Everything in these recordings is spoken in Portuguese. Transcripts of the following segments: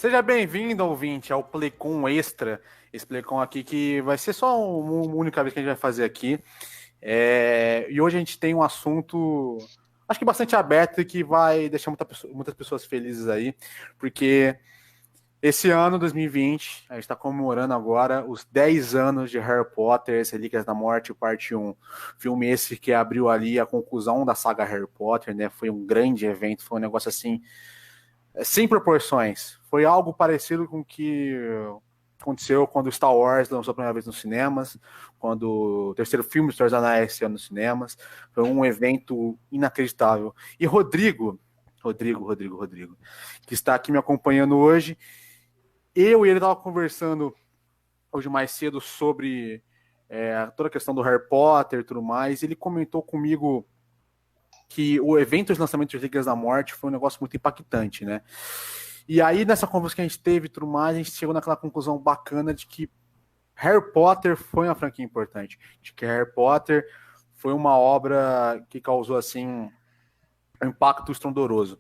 Seja bem-vindo, ouvinte, ao Playcom Extra. Esse Playcom aqui que vai ser só uma única vez que a gente vai fazer aqui. E hoje a gente tem um assunto, acho que bastante aberto e que vai deixar muitas pessoas felizes aí, porque esse ano, 2020, a gente está comemorando agora os 10 anos de Harry Potter, as Relíquias da Morte, parte 1. Filme esse que abriu ali a conclusão da saga Harry Potter, né? Foi um grande evento, foi um negócio assim sem proporções. Foi algo parecido com o que aconteceu quando Star Wars lançou a primeira vez nos cinemas, quando o terceiro filme de Star Wars Anéis saiu nos cinemas. Foi um evento inacreditável. E Rodrigo, que está aqui me acompanhando hoje, eu e ele estavam conversando hoje mais cedo sobre toda a questão do Harry Potter e tudo mais. Ele comentou comigo que o evento de lançamento de Relíquias da Morte foi um negócio muito impactante, né? E aí, nessa conversa que a gente teve e tudo mais, a gente chegou naquela conclusão bacana de que Harry Potter foi uma franquia importante, de que Harry Potter foi uma obra que causou, assim, um impacto estrondoso.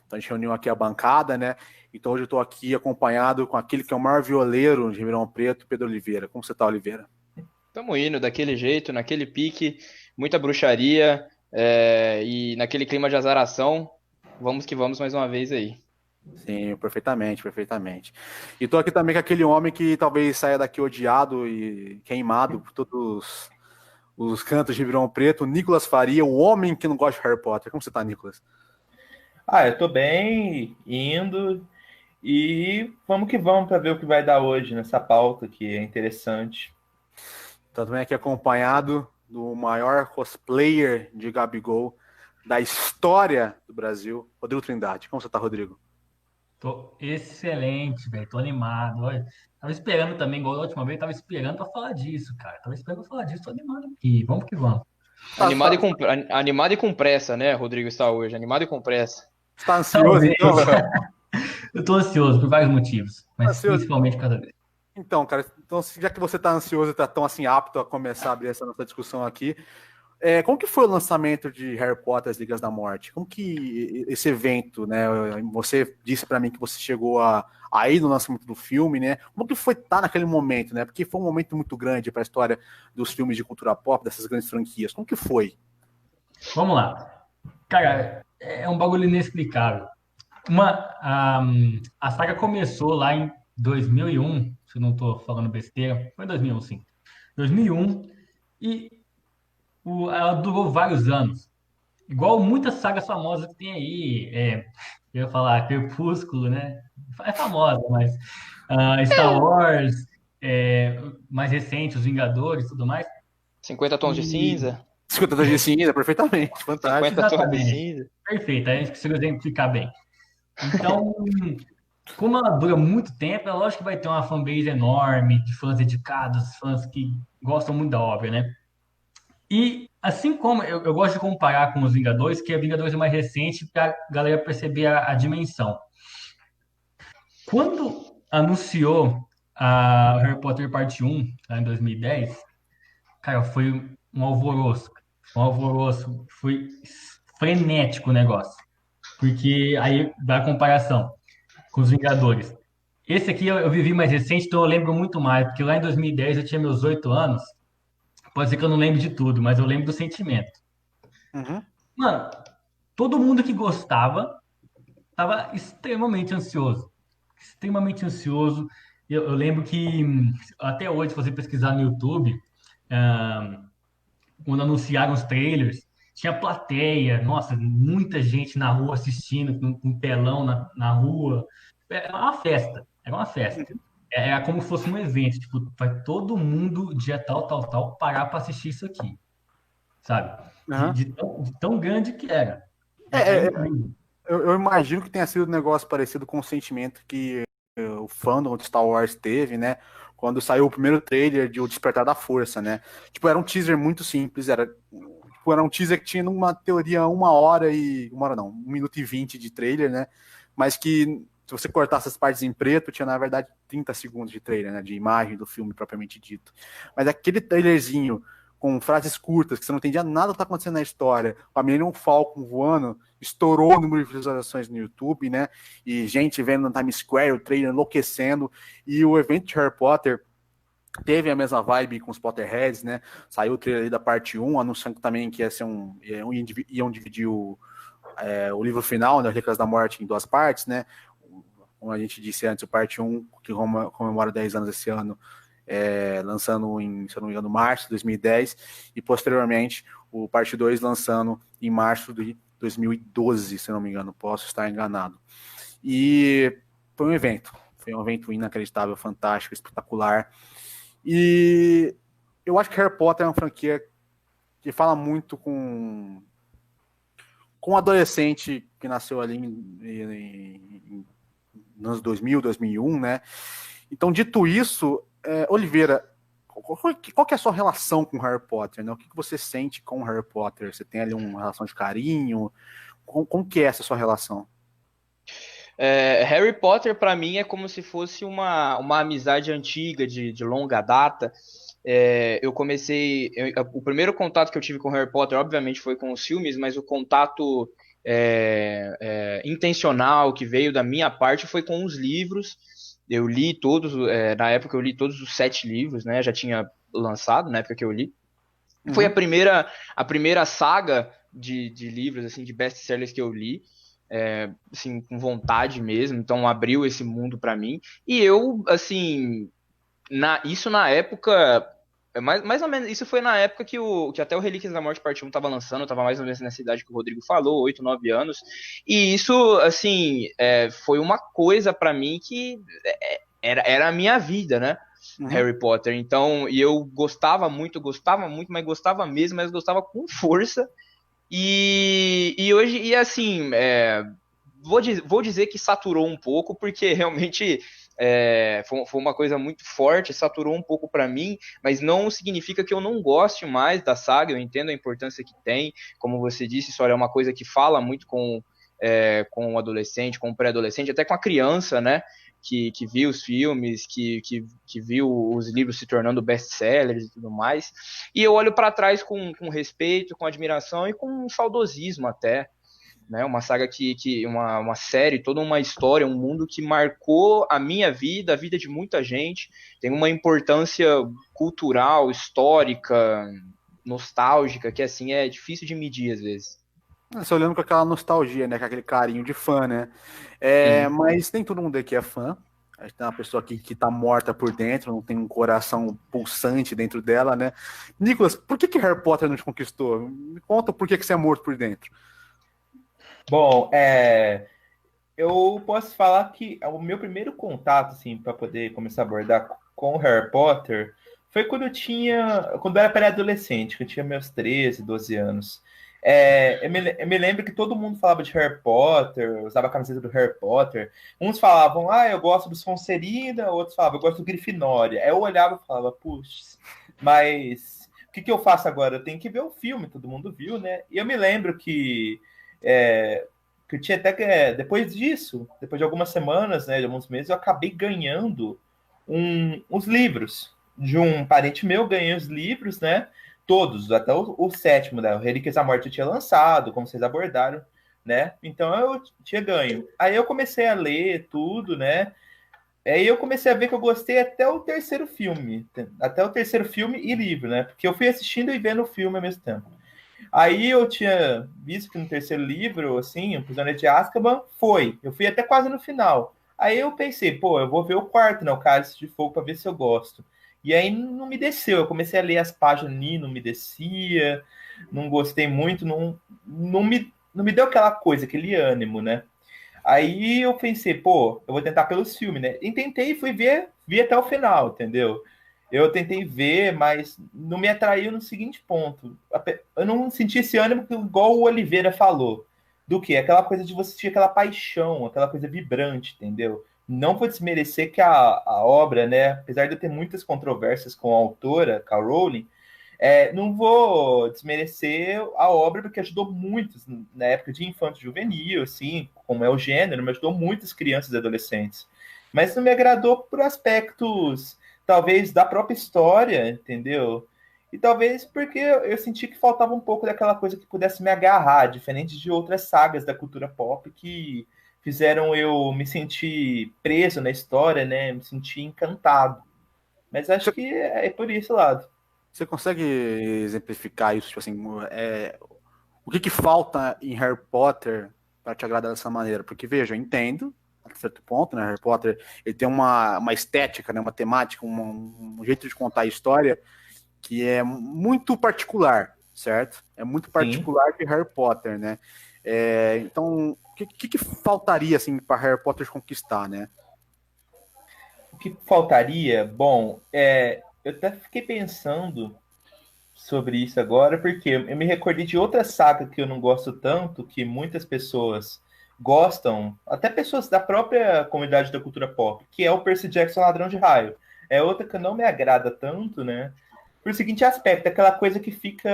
Então a gente reuniu aqui a bancada, né? Então hoje eu estou aqui acompanhado com aquele que é o maior violeiro de Ribeirão Preto, Pedro Oliveira. Como você está, Oliveira? Tamo indo daquele jeito, naquele pique, muita bruxaria, e naquele clima de azaração. Vamos que vamos mais uma vez aí. Sim, perfeitamente. E estou aqui também com aquele homem que talvez saia daqui odiado e queimado por todos os cantos de Ribeirão Preto, Nicolas Faria, o homem que não gosta de Harry Potter. Como você está, Nicolas? Eu tô bem, indo, e vamos que vamos para ver o que vai dar hoje nessa pauta que é interessante. Estou também aqui acompanhado do maior cosplayer de Gabigol da história do Brasil, Rodrigo Trindade. Como você está, Rodrigo? Tô excelente, velho. Tô animado. Olha, tava esperando também, igual a última vez, tava esperando pra falar disso, cara. Tava esperando pra falar disso, tô animado aqui. Vamos que vamos. Tá, Animado e animado e com pressa, né, Rodrigo está hoje, animado e com pressa. você tá ansioso, Talvez. então? Eu tô ansioso por vários motivos, Tá mas ansioso? principalmente por causa dele. Então, cara, então, já que você está ansioso e está tão assim apto a começar a abrir essa nossa discussão aqui, como que foi o lançamento de Harry Potter, as Ligas da Morte? Como que esse evento, né? Você disse para mim que você chegou a ir no lançamento do filme, né? Como que foi estar naquele momento, né? Porque foi um momento muito grande para a história dos filmes de cultura pop, dessas grandes franquias. Como que foi? Vamos lá. Cara, é um bagulho inexplicável. A saga começou lá em 2001, se eu não tô falando besteira. Foi em 2001, sim. 2001, e ela durou vários anos. Igual muitas sagas famosas que tem aí, eu ia falar Crepúsculo, né? É famosa, mas Star Wars, mais recente, Os Vingadores, tudo mais. 50 tons de E cinza, 50 tons de cinza, perfeitamente, fantástico. 50 tons de exatamente, cinza. perfeito, aí a gente conseguiu exemplificar bem. Então, como ela dura muito tempo, é lógico que vai ter uma fanbase enorme de fãs dedicados, fãs que gostam muito da obra, né? E assim como eu gosto de comparar com os Vingadores, que a Vingadores é mais recente para a galera perceber a dimensão. Quando anunciou a Harry Potter Parte 1, lá em 2010, cara, foi um alvoroço. Um alvoroço. Foi frenético o negócio. Porque aí dá a comparação com os Vingadores. Esse aqui eu vivi mais recente, então eu lembro muito mais, porque lá em 2010 eu tinha meus 8 anos. Pode ser que eu não lembre de tudo, mas eu lembro do sentimento. Uhum. Mano, todo mundo que gostava estava extremamente ansioso. Extremamente ansioso. Eu lembro que até hoje, se você pesquisar no YouTube, ah, quando anunciaram os trailers, tinha plateia, nossa, muita gente na rua assistindo, com um telão na rua. Era uma festa, era uma festa. Era como se fosse um evento, tipo, vai todo mundo, dia tal, parar para assistir isso aqui, sabe? De, Uhum. de tão grande que era. Era É, é, incrível. eu imagino que tenha sido um negócio parecido com o sentimento que o fandom de Star Wars teve, né? Quando saiu o primeiro trailer de O Despertar da Força, né? Tipo, era um teaser muito simples, era um teaser que tinha numa teoria 1 hora, não, 1 minuto e 20 de trailer, né? Mas que se você cortasse as partes em preto, tinha na verdade 30 segundos de trailer, né? De imagem do filme propriamente dito. Mas aquele trailerzinho com frases curtas, que você não entendia nada do que tá acontecendo na história, com a menina e um Falcon voando, estourou o número de visualizações no YouTube, né? E gente vendo no Times Square, o trailer enlouquecendo. E o evento de Harry Potter teve a mesma vibe com os Potterheads, né? Saiu o trailer da parte 1, anunciando também que ia ser iam dividir o livro final, né? Relíquias da Morte, em 2 partes, né? Como a gente disse antes, o parte 1, que comemora 10 anos esse ano, lançando em, se eu não me engano, março de 2010, e posteriormente o parte 2 lançando em março de 2012, se eu não me engano, posso estar enganado. E foi um evento inacreditável, fantástico, espetacular. E eu acho que Harry Potter é uma franquia que fala muito com um adolescente que nasceu ali nos 2000, 2001, né? Então, dito isso, Oliveira, qual que é a sua relação com Harry Potter, né? O que você sente com Harry Potter? Você tem ali uma relação de carinho? Como que é essa sua relação? Harry Potter, para mim, é como se fosse uma amizade antiga, de longa data. O primeiro contato que eu tive com Harry Potter, obviamente, foi com os filmes, mas o contato intencional que veio da minha parte foi com os livros. Eu li todos, na época eu li todos os 7 livros, né? Já tinha lançado na época que eu li. Uhum. Foi a primeira saga de livros, assim, de best-sellers que eu li. Assim, com vontade mesmo, então abriu esse mundo para mim, e eu, assim, isso na época, mais ou menos, isso foi na época que até o Relíquias da Morte Parte 1 tava lançando, eu tava mais ou menos nessa idade que o Rodrigo falou, 8, 9 anos, e isso, assim, foi uma coisa para mim que era a minha vida, né? Uhum. Harry Potter, então, e eu gostava muito, mas gostava mesmo, mas gostava com força. E hoje, e assim, vou dizer que saturou um pouco, porque realmente foi uma coisa muito forte, saturou um pouco para mim, mas não significa que eu não goste mais da saga, eu entendo a importância que tem, como você disse, isso é uma coisa que fala muito com o adolescente, com o pré-adolescente, até com a criança, né? Que viu os filmes, que viu os livros se tornando best-sellers e tudo mais. E eu olho para trás com respeito, com admiração e com um saudosismo até. Né? Uma saga uma série, toda uma história, um mundo que marcou a minha vida, a vida de muita gente. Tem uma importância cultural, histórica, nostálgica, que assim é difícil de medir às vezes. Você olhando com aquela nostalgia, né? Com aquele carinho de fã, né? Mas nem todo mundo aqui é fã. A gente tem uma pessoa aqui que tá morta por dentro, não tem um coração pulsante dentro dela, né? Nicolas, por que Harry Potter não te conquistou? Me conta por que você é morto por dentro. Bom, eu posso falar que o meu primeiro contato, assim, para poder começar a abordar com Harry Potter foi quando eu era pré-adolescente, que eu tinha meus 13, 12 anos. Eu me lembro que todo mundo falava de Harry Potter, usava a camiseta do Harry Potter. Uns falavam, eu gosto do Sonserina, outros falavam, eu gosto do Grifinória. Aí eu olhava e falava, puxa, mas o que eu faço agora? Eu tenho que ver o filme, todo mundo viu, né? E eu me lembro que eu tinha até que, depois disso, depois de algumas semanas, né, de alguns meses, eu acabei ganhando uns livros. De um parente meu, ganhei os livros, né? Todos, até o 7º, né? O Relíquias da Morte eu tinha lançado, como vocês abordaram, né? Então eu tinha ganho. Aí eu comecei a ler tudo, né? Aí eu comecei a ver que eu gostei até o 3º filme. Até o 3º filme e livro, né? Porque eu fui assistindo e vendo o filme ao mesmo tempo. Aí eu tinha visto que no 3º livro, assim, o Prisioneiro de Azkaban, eu fui até quase no final. Aí eu pensei, pô, eu vou ver o 4º, né? O Cálice de Fogo, pra ver se eu gosto. E aí não me desceu, eu comecei a ler as páginas ali, não me descia, não gostei muito, não me deu aquela coisa, aquele ânimo, né? Aí eu pensei, pô, eu vou tentar pelos filmes, né? E tentei e fui ver até o final, entendeu? Eu tentei ver, mas não me atraiu no seguinte ponto. Eu não senti esse ânimo igual o Oliveira falou. Do que? Aquela coisa de você sentir aquela paixão, aquela coisa vibrante, entendeu? Não vou desmerecer que a obra, né, apesar de eu ter muitas controvérsias com a autora, com a Rowling, não vou desmerecer a obra porque ajudou muitos na época de infanto juvenil, assim, como é o gênero, mas ajudou muitas crianças e adolescentes. Mas não me agradou por aspectos, talvez, da própria história, entendeu? E talvez porque eu senti que faltava um pouco daquela coisa que pudesse me agarrar, diferente de outras sagas da cultura pop que fizeram eu me sentir preso na história, né? Me sentir encantado. Mas acho Você, que é por esse lado. você consegue exemplificar isso, tipo assim, o que que falta em Harry Potter para te agradar dessa maneira? Porque, veja, eu entendo, a certo ponto, né? Harry Potter, ele tem uma estética, né? Uma temática, um jeito de contar a história que é muito particular, certo? É muito Sim. particular de Harry Potter, né? Então, o que faltaria, assim, para Harry Potter conquistar, né? O que faltaria? Bom, eu até fiquei pensando sobre isso agora, porque eu me recordei de outra saga que eu não gosto tanto, que muitas pessoas gostam, até pessoas da própria comunidade da cultura pop, que é o Percy Jackson Ladrão de Raio. É outra que não me agrada tanto, né? Por seguinte aspecto, aquela coisa que fica,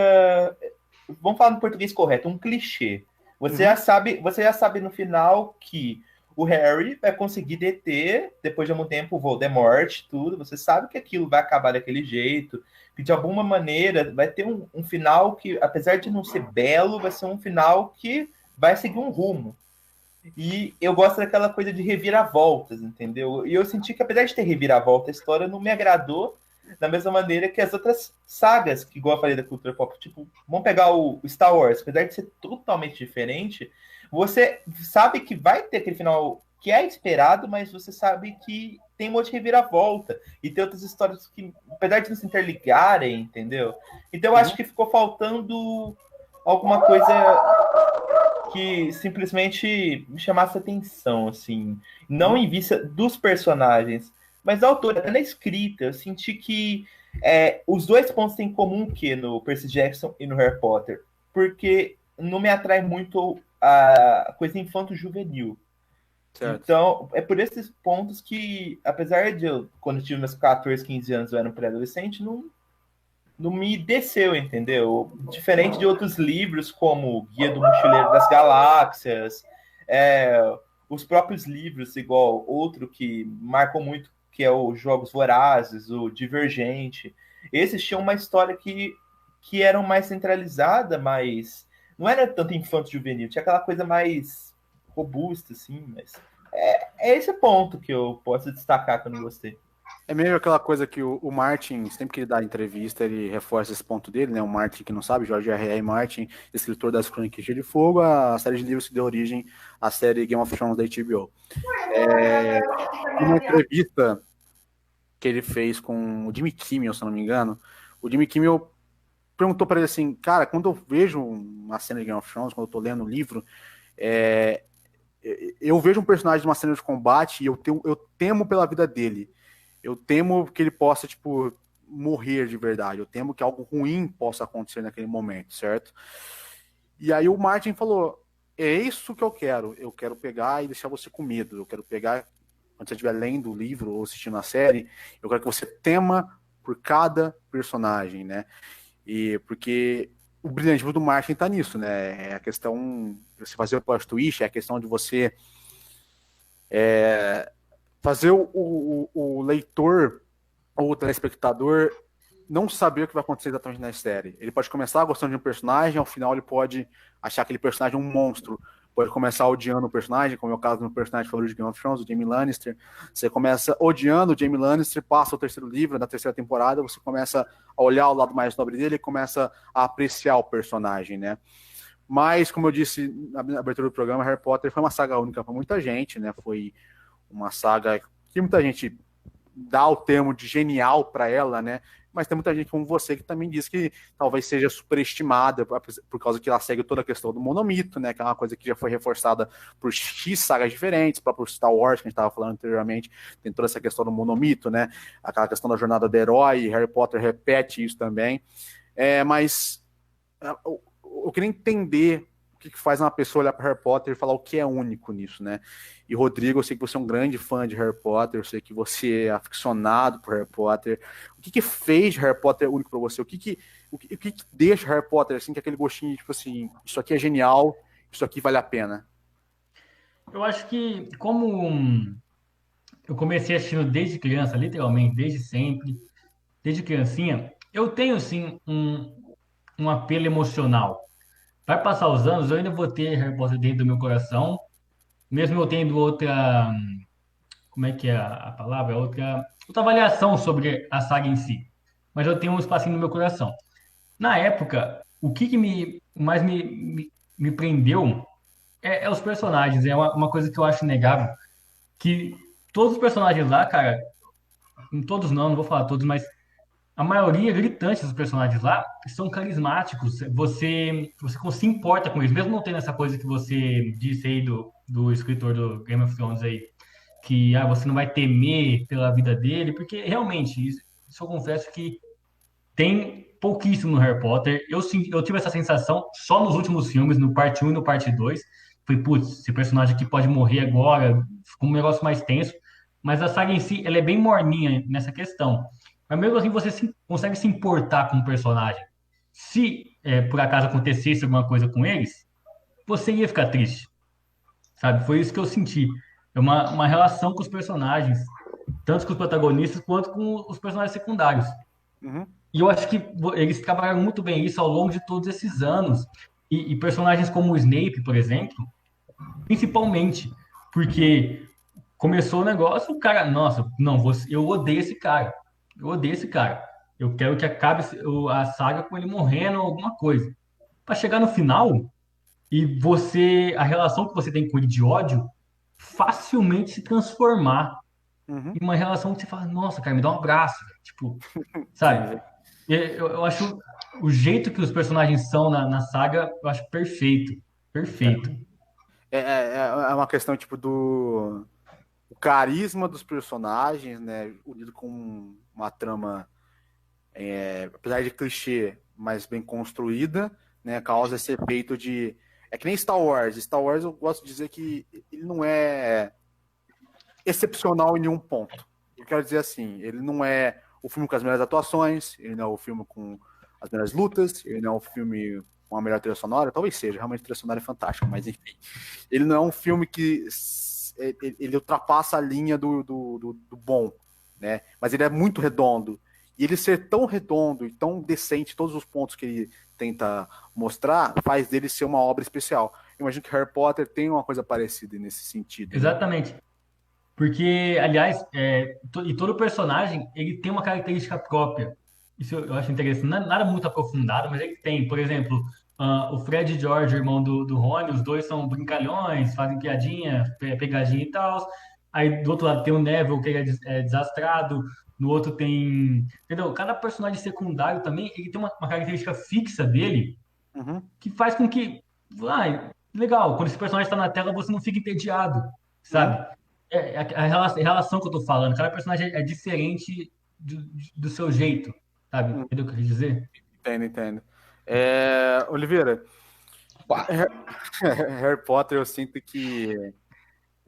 vamos falar no português correto, um clichê. Uhum, Você já sabe no final que o Harry vai conseguir deter, depois de algum tempo, o Voldemort, tudo. Você sabe que aquilo vai acabar daquele jeito, que de alguma maneira vai ter um final que, apesar de não ser belo, vai ser um final que vai seguir um rumo. E eu gosto daquela coisa de reviravoltas, entendeu? E eu senti que, apesar de ter reviravolta, a história não me agradou da mesma maneira que as outras sagas, que igual eu falei da cultura pop, tipo, vamos pegar o Star Wars, apesar de ser totalmente diferente, você sabe que vai ter aquele final que é esperado, mas você sabe que tem um monte de reviravolta e tem outras histórias que, apesar de não se interligarem, entendeu? Então eu acho uhum. que ficou faltando alguma coisa que simplesmente me chamasse atenção, assim, não Uhum. em vista dos personagens, mas da autora, até na escrita, eu senti que os dois pontos têm em comum que no Percy Jackson e no Harry Potter, porque não me atrai muito a coisa infanto-juvenil. Certo. Então, é por esses pontos que, apesar de eu, quando eu tive meus 14, 15 anos, eu era um pré-adolescente, não me desceu, entendeu? Diferente de outros livros, como Guia do Mochileiro das Galáxias, é, os próprios livros, igual outro que marcou muito, que é o Jogos Vorazes, o Divergente. Esses tinham uma história que era mais centralizada, mas não era tanto infanto-juvenil, tinha aquela coisa mais robusta, assim, mas é esse ponto que eu posso destacar que eu não gostei. É meio aquela coisa que o Martin, sempre que ele dá entrevista, ele reforça esse ponto dele, né? O Martin, que não sabe, George R.R. Martin, escritor das Crônicas de Gelo e Fogo, a série de livros que deu origem à série Game of Thrones da HBO. Numa entrevista que ele fez com o Jimmy Kimmel, se eu não me engano, o Jimmy Kimmel perguntou para ele assim, cara, quando eu vejo uma cena de Game of Thrones, quando eu tô lendo o livro, é, eu vejo um personagem de uma cena de combate e eu temo pela vida dele. Eu temo que ele possa, tipo, morrer de verdade. Eu temo que algo ruim possa acontecer naquele momento, certo? E aí o Martin falou: é isso que eu quero. Eu quero pegar e deixar você com medo. Eu quero pegar, quando você estiver lendo o livro ou assistindo a série, eu quero que você tema por cada personagem, né? E porque o brilhantismo do Martin tá nisso, né? É a questão de você fazer o plot twist, é a questão de você fazer o leitor ou o telespectador não saber o que vai acontecer exatamente na série. Ele pode começar gostando de um personagem, ao final ele pode achar aquele personagem um monstro. Pode começar odiando o personagem, como é o caso do personagem favorito de Game of Thrones, o Jaime Lannister. Você começa odiando o Jaime Lannister, passa o terceiro livro, na terceira temporada, você começa a olhar o lado mais nobre dele e começa a apreciar o personagem, né? Mas, como eu disse na abertura do programa, Harry Potter foi uma saga única para muita gente, né? Foi uma saga que muita gente dá o termo de genial para ela, né? Mas tem muita gente como você que também diz que talvez seja superestimada por causa que ela segue toda a questão do monomito, né? Que é uma coisa que já foi reforçada por X sagas diferentes, próprio Star Wars, que a gente estava falando anteriormente, tem toda essa questão do monomito, né? Aquela questão da jornada do herói, Harry Potter repete isso também. Mas eu queria entender o que faz uma pessoa olhar para Harry Potter e falar o que é único nisso, né? E Rodrigo, eu sei que você é um grande fã de Harry Potter, eu sei que você é aficionado por Harry Potter. O que fez Harry Potter único para você? O que deixa Harry Potter assim, que é aquele gostinho, tipo assim, isso aqui é genial, isso aqui vale a pena? Eu acho que, como eu comecei assistindo desde criança, literalmente, desde sempre, desde criancinha, eu tenho sim um apelo emocional. Vai passar os anos, eu ainda vou ter Harry Potter dentro do meu coração, mesmo eu tendo outra, como é que é a palavra? Outra avaliação sobre a saga em si. Mas eu tenho um espacinho no meu coração. Na época, o que mais me prendeu é os personagens. É uma coisa que eu acho inegável. Que todos os personagens lá, cara, todos não vou falar todos, mas a maioria gritante dos personagens lá são carismáticos. Você se importa com eles, mesmo não tendo essa coisa que você disse aí do escritor do Game of Thrones aí, que você não vai temer pela vida dele, porque realmente, isso eu confesso que tem pouquíssimo no Harry Potter. Eu tive essa sensação só nos últimos filmes, no parte um e no parte 2. Falei, putz, esse personagem aqui pode morrer agora, ficou um negócio mais tenso. Mas a saga em si, ela é bem morninha nessa questão. Mas mesmo assim, você consegue se importar com o personagem. Se por acaso acontecesse alguma coisa com eles, você ia ficar triste, sabe? Foi isso que eu senti. É uma relação com os personagens, tanto com os protagonistas quanto com os personagens secundários. Uhum. E eu acho que eles trabalharam muito bem isso ao longo de todos esses anos. E personagens como o Snape, por exemplo, principalmente, porque começou o negócio, o cara, nossa, não, eu odeio esse cara. Eu odeio esse cara. Eu quero que acabe a saga com ele morrendo ou alguma coisa. Para chegar no final e a relação que você tem com ele de ódio, facilmente se transformar Uhum. em uma relação que você fala, nossa, cara, me dá um abraço, velho. Tipo, Sim, sabe? sim. Eu acho o jeito que os personagens são na saga, eu acho perfeito. Perfeito. É uma questão tipo do o carisma dos personagens, né, unido com uma trama, apesar de clichê, mas bem construída, né, causa esse efeito de é que nem Star Wars. Star Wars eu gosto de dizer que ele não é excepcional em nenhum ponto. Eu quero dizer assim, ele não é o filme com as melhores atuações, ele não é o filme com as melhores lutas, ele não é o filme com a melhor trilha sonora, talvez seja, realmente a trilha sonora é fantástica, mas enfim. Ele não é um filme que ele ultrapassa a linha do bom, né? Mas ele é muito redondo. E ele ser tão redondo e tão decente, todos os pontos que ele tenta mostrar, faz dele ser uma obra especial. Eu imagino que Harry Potter tem uma coisa parecida nesse sentido, né? Exatamente. Porque, aliás, e todo personagem, ele tem uma característica própria. Isso eu acho interessante. Não é nada muito aprofundado, mas ele tem. Por exemplo, o Fred e George, irmão do Rony, os dois são brincalhões, fazem piadinha, pegadinha e tal. Aí, do outro lado, tem o Neville, que ele é desastrado. No outro tem... Entendeu? Cada personagem secundário também, ele tem uma característica fixa dele, Uhum. que faz com que... legal, quando esse personagem está na tela, você não fica entediado, Uhum. sabe? A relação que eu tô falando. Cada personagem é diferente do seu jeito, sabe? Uhum. Entendeu o que eu quis dizer? Entendo. Oliveira, Pá. Harry Potter, eu sinto que,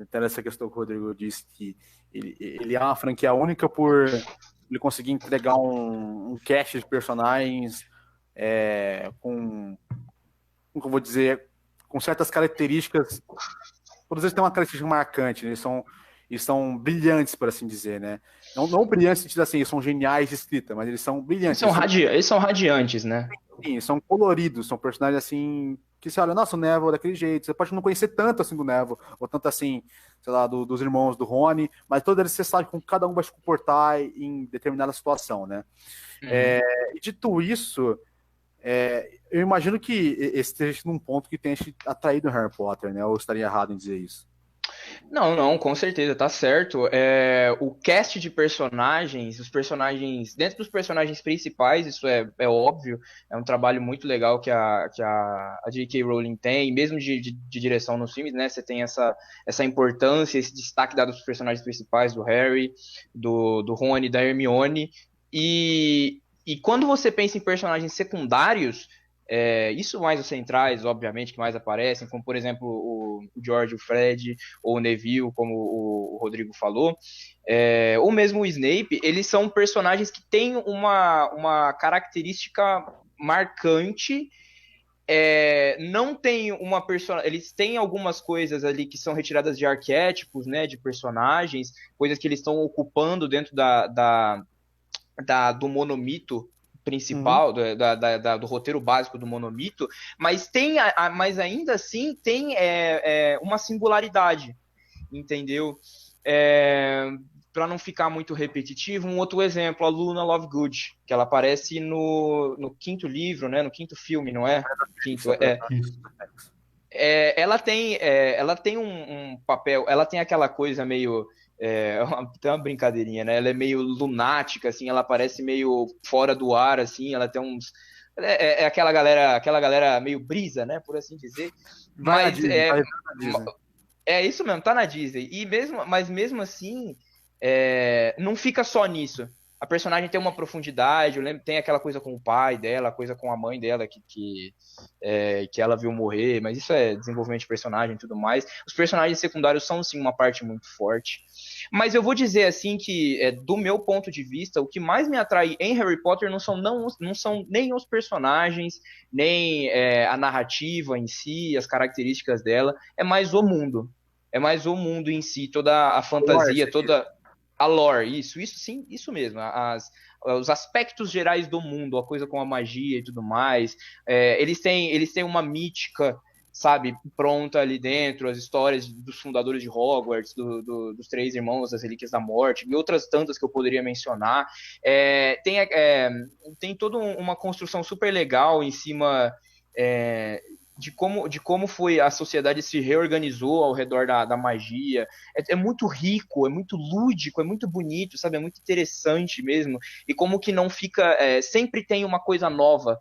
até essa questão que o Rodrigo disse, que ele é uma franquia única por ele conseguir entregar um cast de personagens como que eu vou dizer, com certas características. Todos eles têm uma característica marcante, né? Eles são brilhantes, por assim dizer, né? Não brilhantes no sentido assim, eles são geniais de escrita, mas eles são brilhantes. Eles são radiantes, né? Sim, são coloridos, são personagens assim que você olha, nossa, o Neville é daquele jeito. Você pode não conhecer tanto assim do Neville, ou tanto assim, sei lá, dos irmãos do Rony, mas todos eles você sabe como cada um vai se comportar em determinada situação, né? Uhum. E dito isso, eu imagino que esse esteja num ponto que tenha te atraído o Harry Potter, né? Ou eu estaria errado em dizer isso? Não, com certeza, tá certo. O cast de personagens, os personagens, dentro dos personagens principais, isso é óbvio, é um trabalho muito legal que a J.K. Rowling tem, e mesmo de direção nos filmes, né? Você tem essa importância, esse destaque dado aos personagens principais, do Harry, do Rony, da Hermione, e quando você pensa em personagens secundários, isso mais os centrais, obviamente, que mais aparecem, como por exemplo o George, o Fred, ou o Neville, como o Rodrigo falou, ou mesmo o Snape, eles são personagens que têm uma característica marcante. Não tem uma personagem. Eles têm algumas coisas ali que são retiradas de arquétipos, né, de personagens, coisas que eles estão ocupando dentro do monomito principal, do roteiro básico do Monomito, mas mas ainda assim tem uma singularidade, entendeu? Para não ficar muito repetitivo, um outro exemplo, a Luna Lovegood, que ela aparece no quinto livro, né? No quinto filme, não é? Quinto, ela tem um papel, ela tem aquela coisa meio tem uma brincadeirinha, né? Ela é meio lunática, assim, ela parece meio fora do ar, assim, ela tem uns aquela galera meio brisa, né? Por assim dizer. Mas é isso mesmo, tá na Disney. Mas mesmo assim, não fica só nisso. A personagem tem uma profundidade, eu lembro, tem aquela coisa com o pai dela, a coisa com a mãe dela que ela viu morrer, mas isso é desenvolvimento de personagem e tudo mais. Os personagens secundários são, sim, uma parte muito forte. Mas eu vou dizer, assim, que do meu ponto de vista, o que mais me atrai em Harry Potter não são nem os personagens, nem a narrativa em si, as características dela, é mais o mundo. É mais o mundo em si, toda a fantasia, toda a lore, isso sim, isso mesmo, os aspectos gerais do mundo, a coisa com a magia e tudo mais, eles têm uma mítica, sabe, pronta ali dentro, as histórias dos fundadores de Hogwarts, dos três irmãos das Relíquias da Morte, e outras tantas que eu poderia mencionar, tem toda uma construção super legal em cima de como foi a sociedade se reorganizou ao redor da magia. É muito rico, é muito lúdico, é muito bonito, sabe? É muito interessante mesmo. E como que não fica... sempre tem uma coisa nova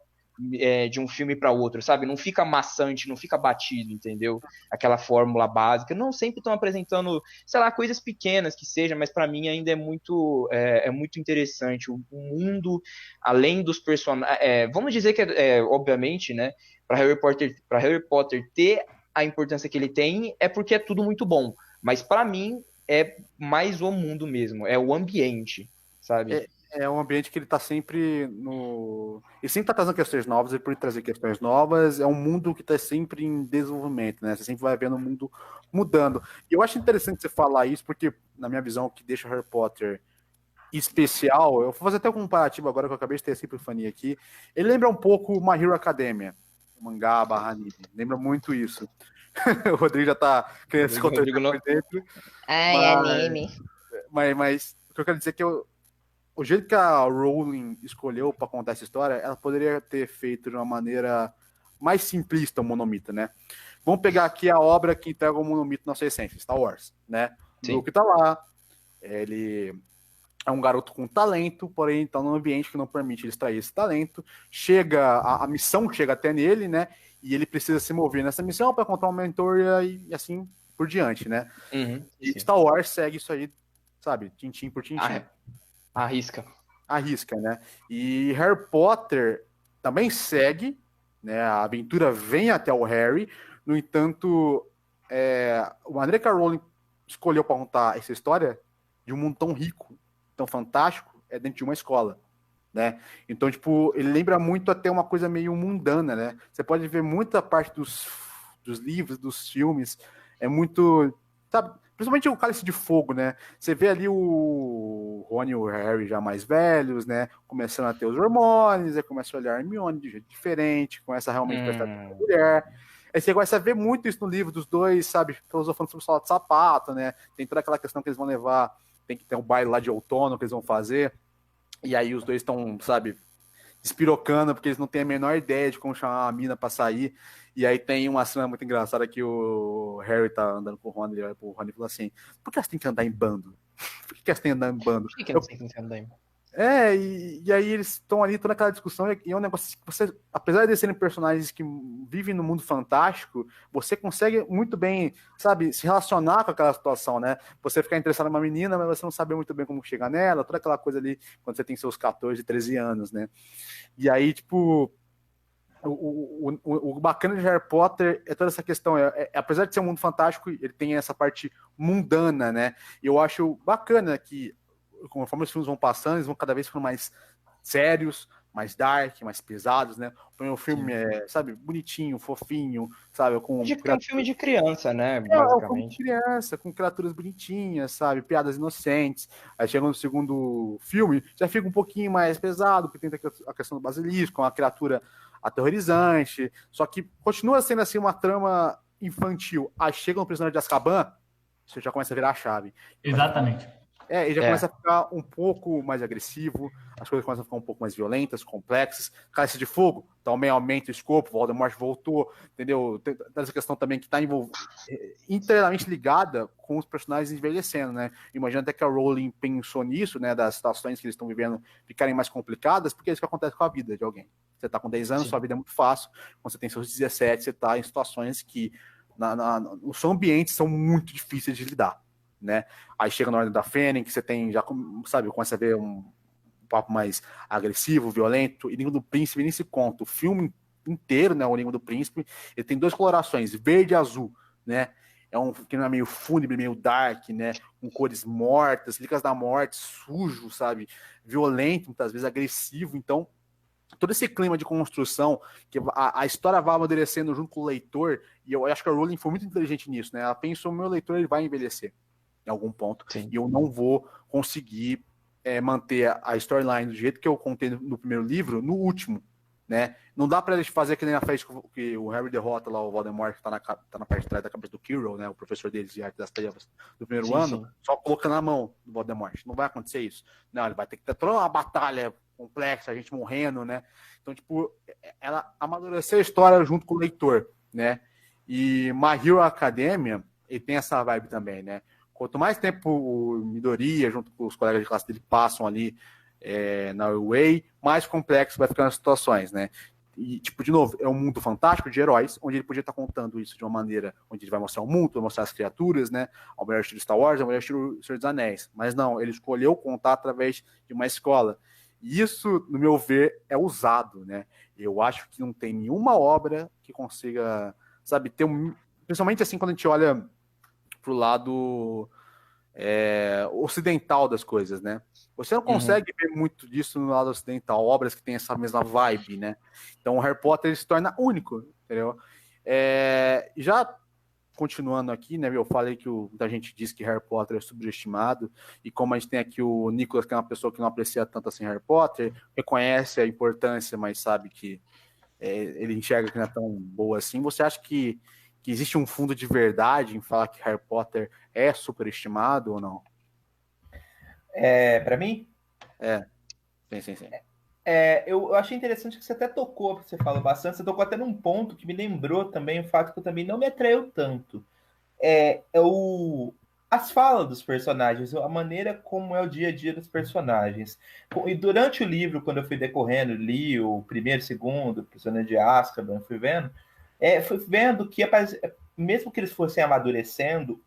de um filme para outro, sabe? Não fica maçante, não fica batido, entendeu? Aquela fórmula básica. Não, sempre estão apresentando, sei lá, coisas pequenas que sejam, mas para mim ainda é muito interessante. O mundo, além dos personagens... vamos dizer que, obviamente, né? Para Harry Potter ter a importância que ele tem é porque é tudo muito bom. Mas para mim é mais o mundo mesmo, é o ambiente, sabe? É um ambiente que ele tá sempre no... Ele sempre tá trazendo questões novas, e por trazer questões novas, é um mundo que tá sempre em desenvolvimento, né? Você sempre vai vendo o mundo mudando. E eu acho interessante você falar isso, porque, na minha visão, o que deixa o Harry Potter especial, eu vou fazer até um comparativo agora, que eu acabei de ter essa epifania aqui, ele lembra um pouco My Hero Academia, mangá / anime, lembra muito isso. O Rodrigo já tá querendo se contar por dentro. Anime. Mas o que eu quero dizer é que o jeito que a Rowling escolheu para contar essa história, ela poderia ter feito de uma maneira mais simplista o Monomito, né? Vamos pegar aqui a obra que entrega o Monomito na sua essência, Star Wars, né? O Luke tá lá, ele é um garoto com talento, porém está num ambiente que não permite ele extrair esse talento. A missão chega até nele, né? E ele precisa se mover nessa missão para encontrar um mentor e assim por diante, né? E Star Wars segue isso aí, sabe? Tintim por tintim. Arrisca, né? E Harry Potter também segue, né? A aventura vem até o Harry. No entanto, a maneira que a Rowling escolheu para contar essa história de um mundo tão rico, tão fantástico, é dentro de uma escola, né? Então, tipo, ele lembra muito até uma coisa meio mundana, né? Você pode ver muita parte dos livros, dos filmes, é muito, sabe? Principalmente o Cálice de Fogo, né? Você vê ali o Rony e o Harry já mais velhos, né? Começando a ter os hormônios, aí começa a olhar a Hermione de jeito diferente, começa a realmente prestar atenção na mulher. Aí você começa a ver muito isso no livro dos dois, sabe? Filosofando sobre o solo de sapato, né? Tem toda aquela questão que eles vão levar, tem que ter um baile lá de outono que eles vão fazer, e aí os dois estão, sabe, despirocando, porque eles não têm a menor ideia de como chamar a mina pra sair, e aí tem uma cena muito engraçada que o Harry tá andando com o Rony, ele olha pro Rony e fala assim, por que elas têm que andar em bando? Por que elas têm que andar em bando? Por que elas têm que andar em bando? E aí eles estão ali toda aquela discussão, e é um negócio que você, apesar de serem personagens que vivem no mundo fantástico, você consegue muito bem, sabe, se relacionar com aquela situação, né? Você ficar interessado numa menina, mas você não sabe muito bem como chegar nela, toda aquela coisa ali, quando você tem seus 14, 13 anos, né? E aí, tipo, o bacana de Harry Potter é toda essa questão, apesar de ser um mundo fantástico, ele tem essa parte mundana, né? E eu acho bacana que conforme os filmes vão passando, eles vão cada vez ficando mais sérios, mais dark, mais pesados, né? O primeiro filme sabe, bonitinho, fofinho, sabe? Com É um filme de criança, né? um filme de Basicamente. criança, com criaturas bonitinhas, sabe? Piadas inocentes. Aí chega no segundo filme, já fica um pouquinho mais pesado, porque tem a questão do basilisco, uma criatura aterrorizante. Só que continua sendo assim uma trama infantil. Aí chega no Prisioneiro de Azkaban, você já começa a virar a chave. Exatamente. E já começa a ficar um pouco mais agressivo, as coisas começam a ficar um pouco mais violentas, complexas. Cálice de Fogo, também aumenta o escopo, Voldemort voltou, entendeu? Tem essa questão também que está inteiramente ligada com os personagens envelhecendo, né? Imagina até que a Rowling pensou nisso, né? Das situações que eles estão vivendo ficarem mais complicadas, porque é isso que acontece com a vida de alguém. Você está com 10 anos, sua vida é muito fácil. Quando você tem seus 17, você está em situações que os seus ambientes são muito difíceis de lidar, né? Aí chega na Ordem da Fênix, você tem, já sabe, começa a ver um papo mais agressivo, violento, e Língua do Príncipe nem se conta. O filme inteiro, né, o Língua do Príncipe, ele tem duas colorações, verde e azul, né? É um que não é meio fúnebre, meio dark, né? Com cores mortas, Licas da Morte, sujo, sabe? Violento, muitas vezes agressivo. Então, todo esse clima de construção, que a história vai amadurecendo junto com o leitor, e eu acho que a Rowling foi muito inteligente nisso, né? Ela pensou, meu leitor ele vai envelhecer em algum ponto, Sim. e eu não vou conseguir manter a storyline do jeito que eu contei no primeiro livro, no último, né? Não dá pra eles fazer que nem a festa que o Harry derrota lá o Voldemort, que tá na parte de trás da cabeça do Quirrell, né? O professor deles de Arte das Trevas do primeiro ano, só colocando a mão do Voldemort. Não vai acontecer isso. Não, ele vai ter que ter toda uma batalha complexa, a gente morrendo, né? Então, tipo, ela amadureceu a história junto com o leitor, né? E My Hero Academia, ele tem essa vibe também, né? Quanto mais tempo o Midoriya, junto com os colegas de classe dele, passam ali na Way, mais complexo vai ficando as situações, né? E, tipo, de novo, é um mundo fantástico de heróis, onde ele podia estar contando isso de uma maneira onde ele vai mostrar o mundo, vai mostrar as criaturas, né? Ao melhor estilo Star Wars, ao melhor estilo Senhor dos Anéis. Mas não, ele escolheu contar através de uma escola. E isso, no meu ver, é usado, né? Eu acho que não tem nenhuma obra que consiga, sabe, ter principalmente assim quando a gente olha pro lado ocidental das coisas, né? Você não consegue ver muito disso no lado ocidental, obras que têm essa mesma vibe, né? Então o Harry Potter ele se torna único, entendeu? Já continuando aqui, né? Eu falei que muita gente diz que Harry Potter é subestimado, e como a gente tem aqui o Nicolas, que é uma pessoa que não aprecia tanto assim Harry Potter, reconhece a importância, mas sabe que ele enxerga que não é tão boa assim. Você acha que existe um fundo de verdade em falar que Harry Potter é superestimado ou não? Para mim? Sim. Eu achei interessante que você até tocou, porque você falou bastante, você tocou até num ponto que me lembrou também o fato que eu também não me atraiu tanto. As falas dos personagens, a maneira como é o dia a dia dos personagens. E durante o livro, quando eu fui decorrendo, li o primeiro, segundo, Prisioneiro de Azkaban, fui vendo que, mesmo que eles fossem amadurecendo,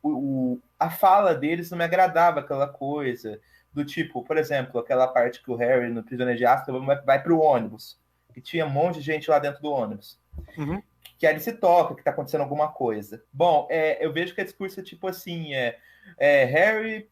a fala deles não me agradava, aquela coisa do tipo, por exemplo, aquela parte que o Harry, no Prisioneiro de Azkaban, vai para o ônibus, e tinha um monte de gente lá dentro do ônibus. Uhum. Que ali se toca, que está acontecendo alguma coisa. Bom, eu vejo que a discurso é tipo assim, Harry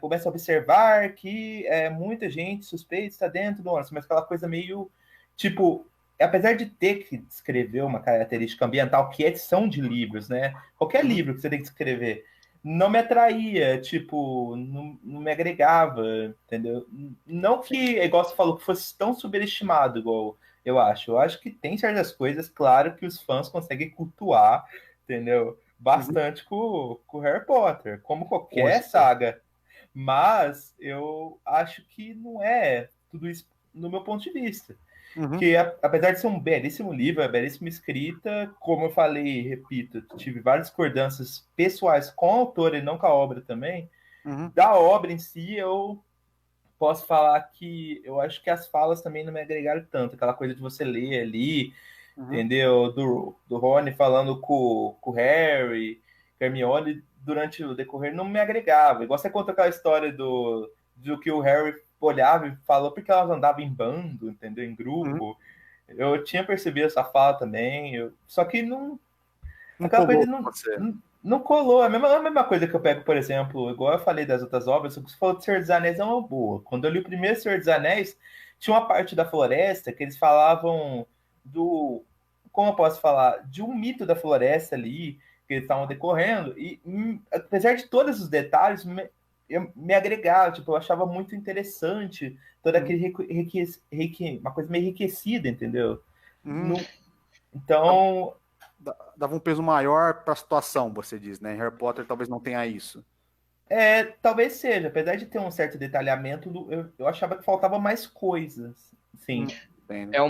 começa a observar que muita gente suspeita está dentro do ônibus, mas aquela coisa meio, tipo, apesar de ter que descrever uma característica ambiental, que são de livros, né? Qualquer livro que você tem que escrever, não me atraía, tipo, não me agregava, entendeu? Não que, igual você falou, que fosse tão superestimado, igual eu acho. Eu acho que tem certas coisas, claro, que os fãs conseguem cultuar, entendeu? Bastante com Harry Potter, como qualquer saga. Mas eu acho que não é tudo isso no meu ponto de vista. Que apesar de ser um belíssimo livro, é belíssima escrita, como eu falei, repito, tive várias discordâncias pessoais com o autor e não com a obra também. Da obra em si, eu posso falar que eu acho que as falas também não me agregaram tanto, aquela coisa de você ler ali, entendeu? Do Rony falando com o Harry, Hermione, durante o decorrer não me agregava. Igual você conta aquela história do que o Harry olhava e falou porque elas andavam em bando, entendeu? Em grupo. Eu tinha percebido essa fala também, só que não aquela coisa não colou. A mesma coisa que eu pego, por exemplo, igual eu falei das outras obras, você falou de Senhor dos Anéis é uma boa. Quando eu li o primeiro Senhor dos Anéis, tinha uma parte da floresta que eles falavam do... Como eu posso falar? De um mito da floresta ali, que eles estavam decorrendo, e apesar de todos os detalhes, me agregava, tipo, eu achava muito interessante todo aquele uma coisa meio enriquecida, entendeu? Então... Dava um peso maior para a situação, você diz, né? Harry Potter talvez não tenha isso. Talvez seja, apesar de ter um certo detalhamento, eu achava que faltava mais coisas, sim. É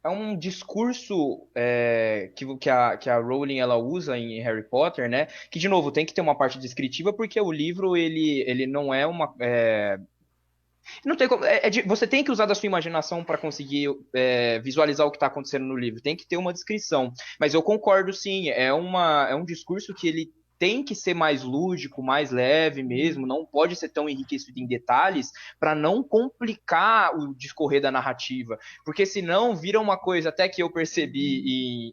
um discurso que a Rowling ela usa em Harry Potter, né? Que, de novo, tem que ter uma parte descritiva, porque o livro, ele não é uma... Não tem como, você tem que usar da sua imaginação para conseguir visualizar o que está acontecendo no livro. Tem que ter uma descrição. Mas eu concordo, sim. É um discurso que ele tem que ser mais lúdico, mais leve mesmo. Não pode ser tão enriquecido em detalhes para não complicar o discorrer da narrativa. Porque senão vira uma coisa, até que eu percebi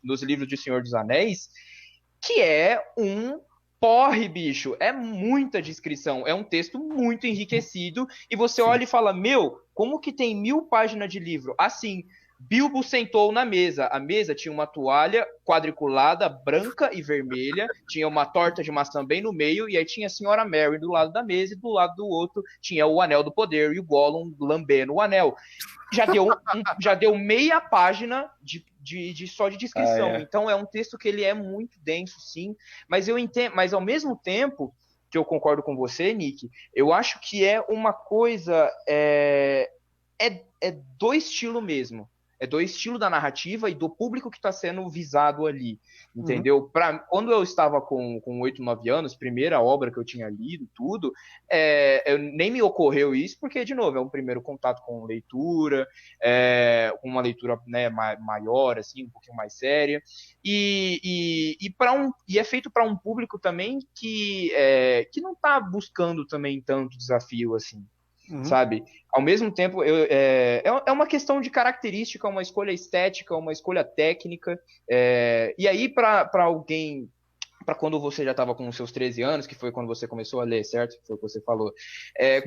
nos livros de Senhor dos Anéis, que é um... porre, bicho, é muita descrição, é um texto muito enriquecido, e você olha e fala, meu, como que tem 1000 páginas de livro? Assim, Bilbo sentou na mesa, a mesa tinha uma toalha quadriculada, branca e vermelha, tinha uma torta de maçã bem no meio, e aí tinha a senhora Mary do lado da mesa, e do lado do outro tinha o Anel do Poder, e o Gollum lambendo o anel. Já deu meia página só de descrição. Então é um texto que ele é muito denso, sim. Mas eu entendo, mas ao mesmo tempo que eu concordo com você, Nick, eu acho que é uma coisa do estilo mesmo. É do estilo da narrativa e do público que está sendo visado ali, entendeu? Quando eu estava com 8, 9 anos, primeira obra que eu tinha lido, tudo, nem me ocorreu isso, porque, de novo, é um primeiro contato com leitura, uma leitura, né, maior, assim, um pouquinho mais séria, e é feito para um público também que não está buscando também tanto desafio, assim. Sabe? Ao mesmo tempo, é uma questão de característica, uma escolha estética, uma escolha técnica. E aí, para alguém, para quando você já estava com os seus 13 anos, que foi quando você começou a ler, certo? Foi o que você falou.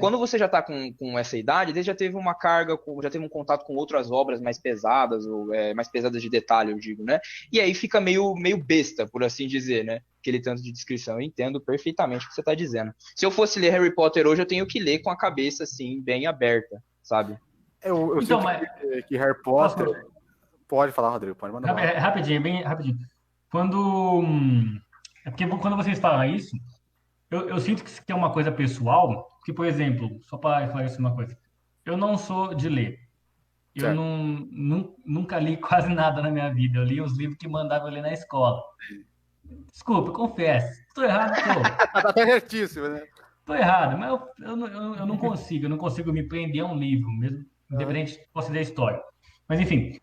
Quando você já está com essa idade, você já teve uma carga, já teve um contato com outras obras mais pesadas, ou mais pesadas de detalhe, eu digo, né? E aí fica meio besta, por assim dizer, né? Aquele tanto de descrição. Eu entendo perfeitamente o que você está dizendo. Se eu fosse ler Harry Potter hoje, eu tenho que ler com a cabeça, assim, bem aberta, sabe? Eu então, que Harry Potter... Pode falar, Rodrigo, pode mandar. Rapidinho, bem rapidinho. Porque quando vocês falam isso, eu sinto que isso aqui é uma coisa pessoal, que, por exemplo, só para esclarecer uma coisa, eu não sou de ler. Eu nunca li quase nada na minha vida. Eu li os livros que mandavam ler na escola. Desculpa, confesso. Estou errado, pô. Tá certíssimo, né? Estou errado, mas eu não consigo me prender a um livro, mesmo independente de possa ler a história. Mas, enfim.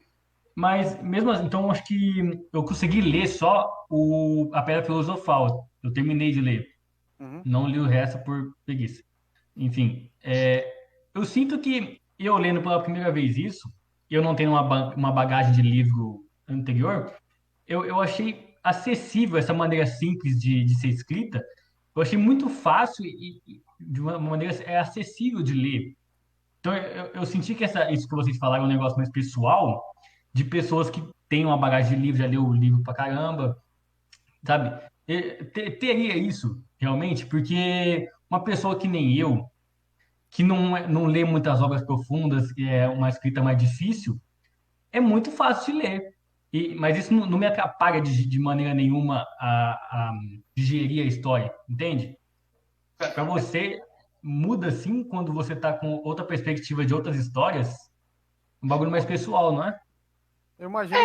Mas, mesmo assim, então, acho que eu consegui ler só a Pedra Filosofal. Eu terminei de ler. Não li o resto por preguiça. Enfim, eu sinto que eu lendo pela primeira vez isso, eu não tendo uma bagagem de livro anterior, eu achei acessível essa maneira simples de ser escrita. Eu achei muito fácil e de uma maneira acessível de ler. Então, eu senti que isso que vocês falaram é um negócio mais pessoal, de pessoas que têm uma bagagem de livro, já leu o livro pra caramba, sabe? Teria isso, realmente, porque uma pessoa que nem eu, que não lê muitas obras profundas, que é uma escrita mais difícil, é muito fácil de ler. Mas isso não me atrapalha de maneira nenhuma a digerir a história, entende? Para você, muda sim quando você tá com outra perspectiva de outras histórias, um bagulho mais pessoal, não é? Eu imagino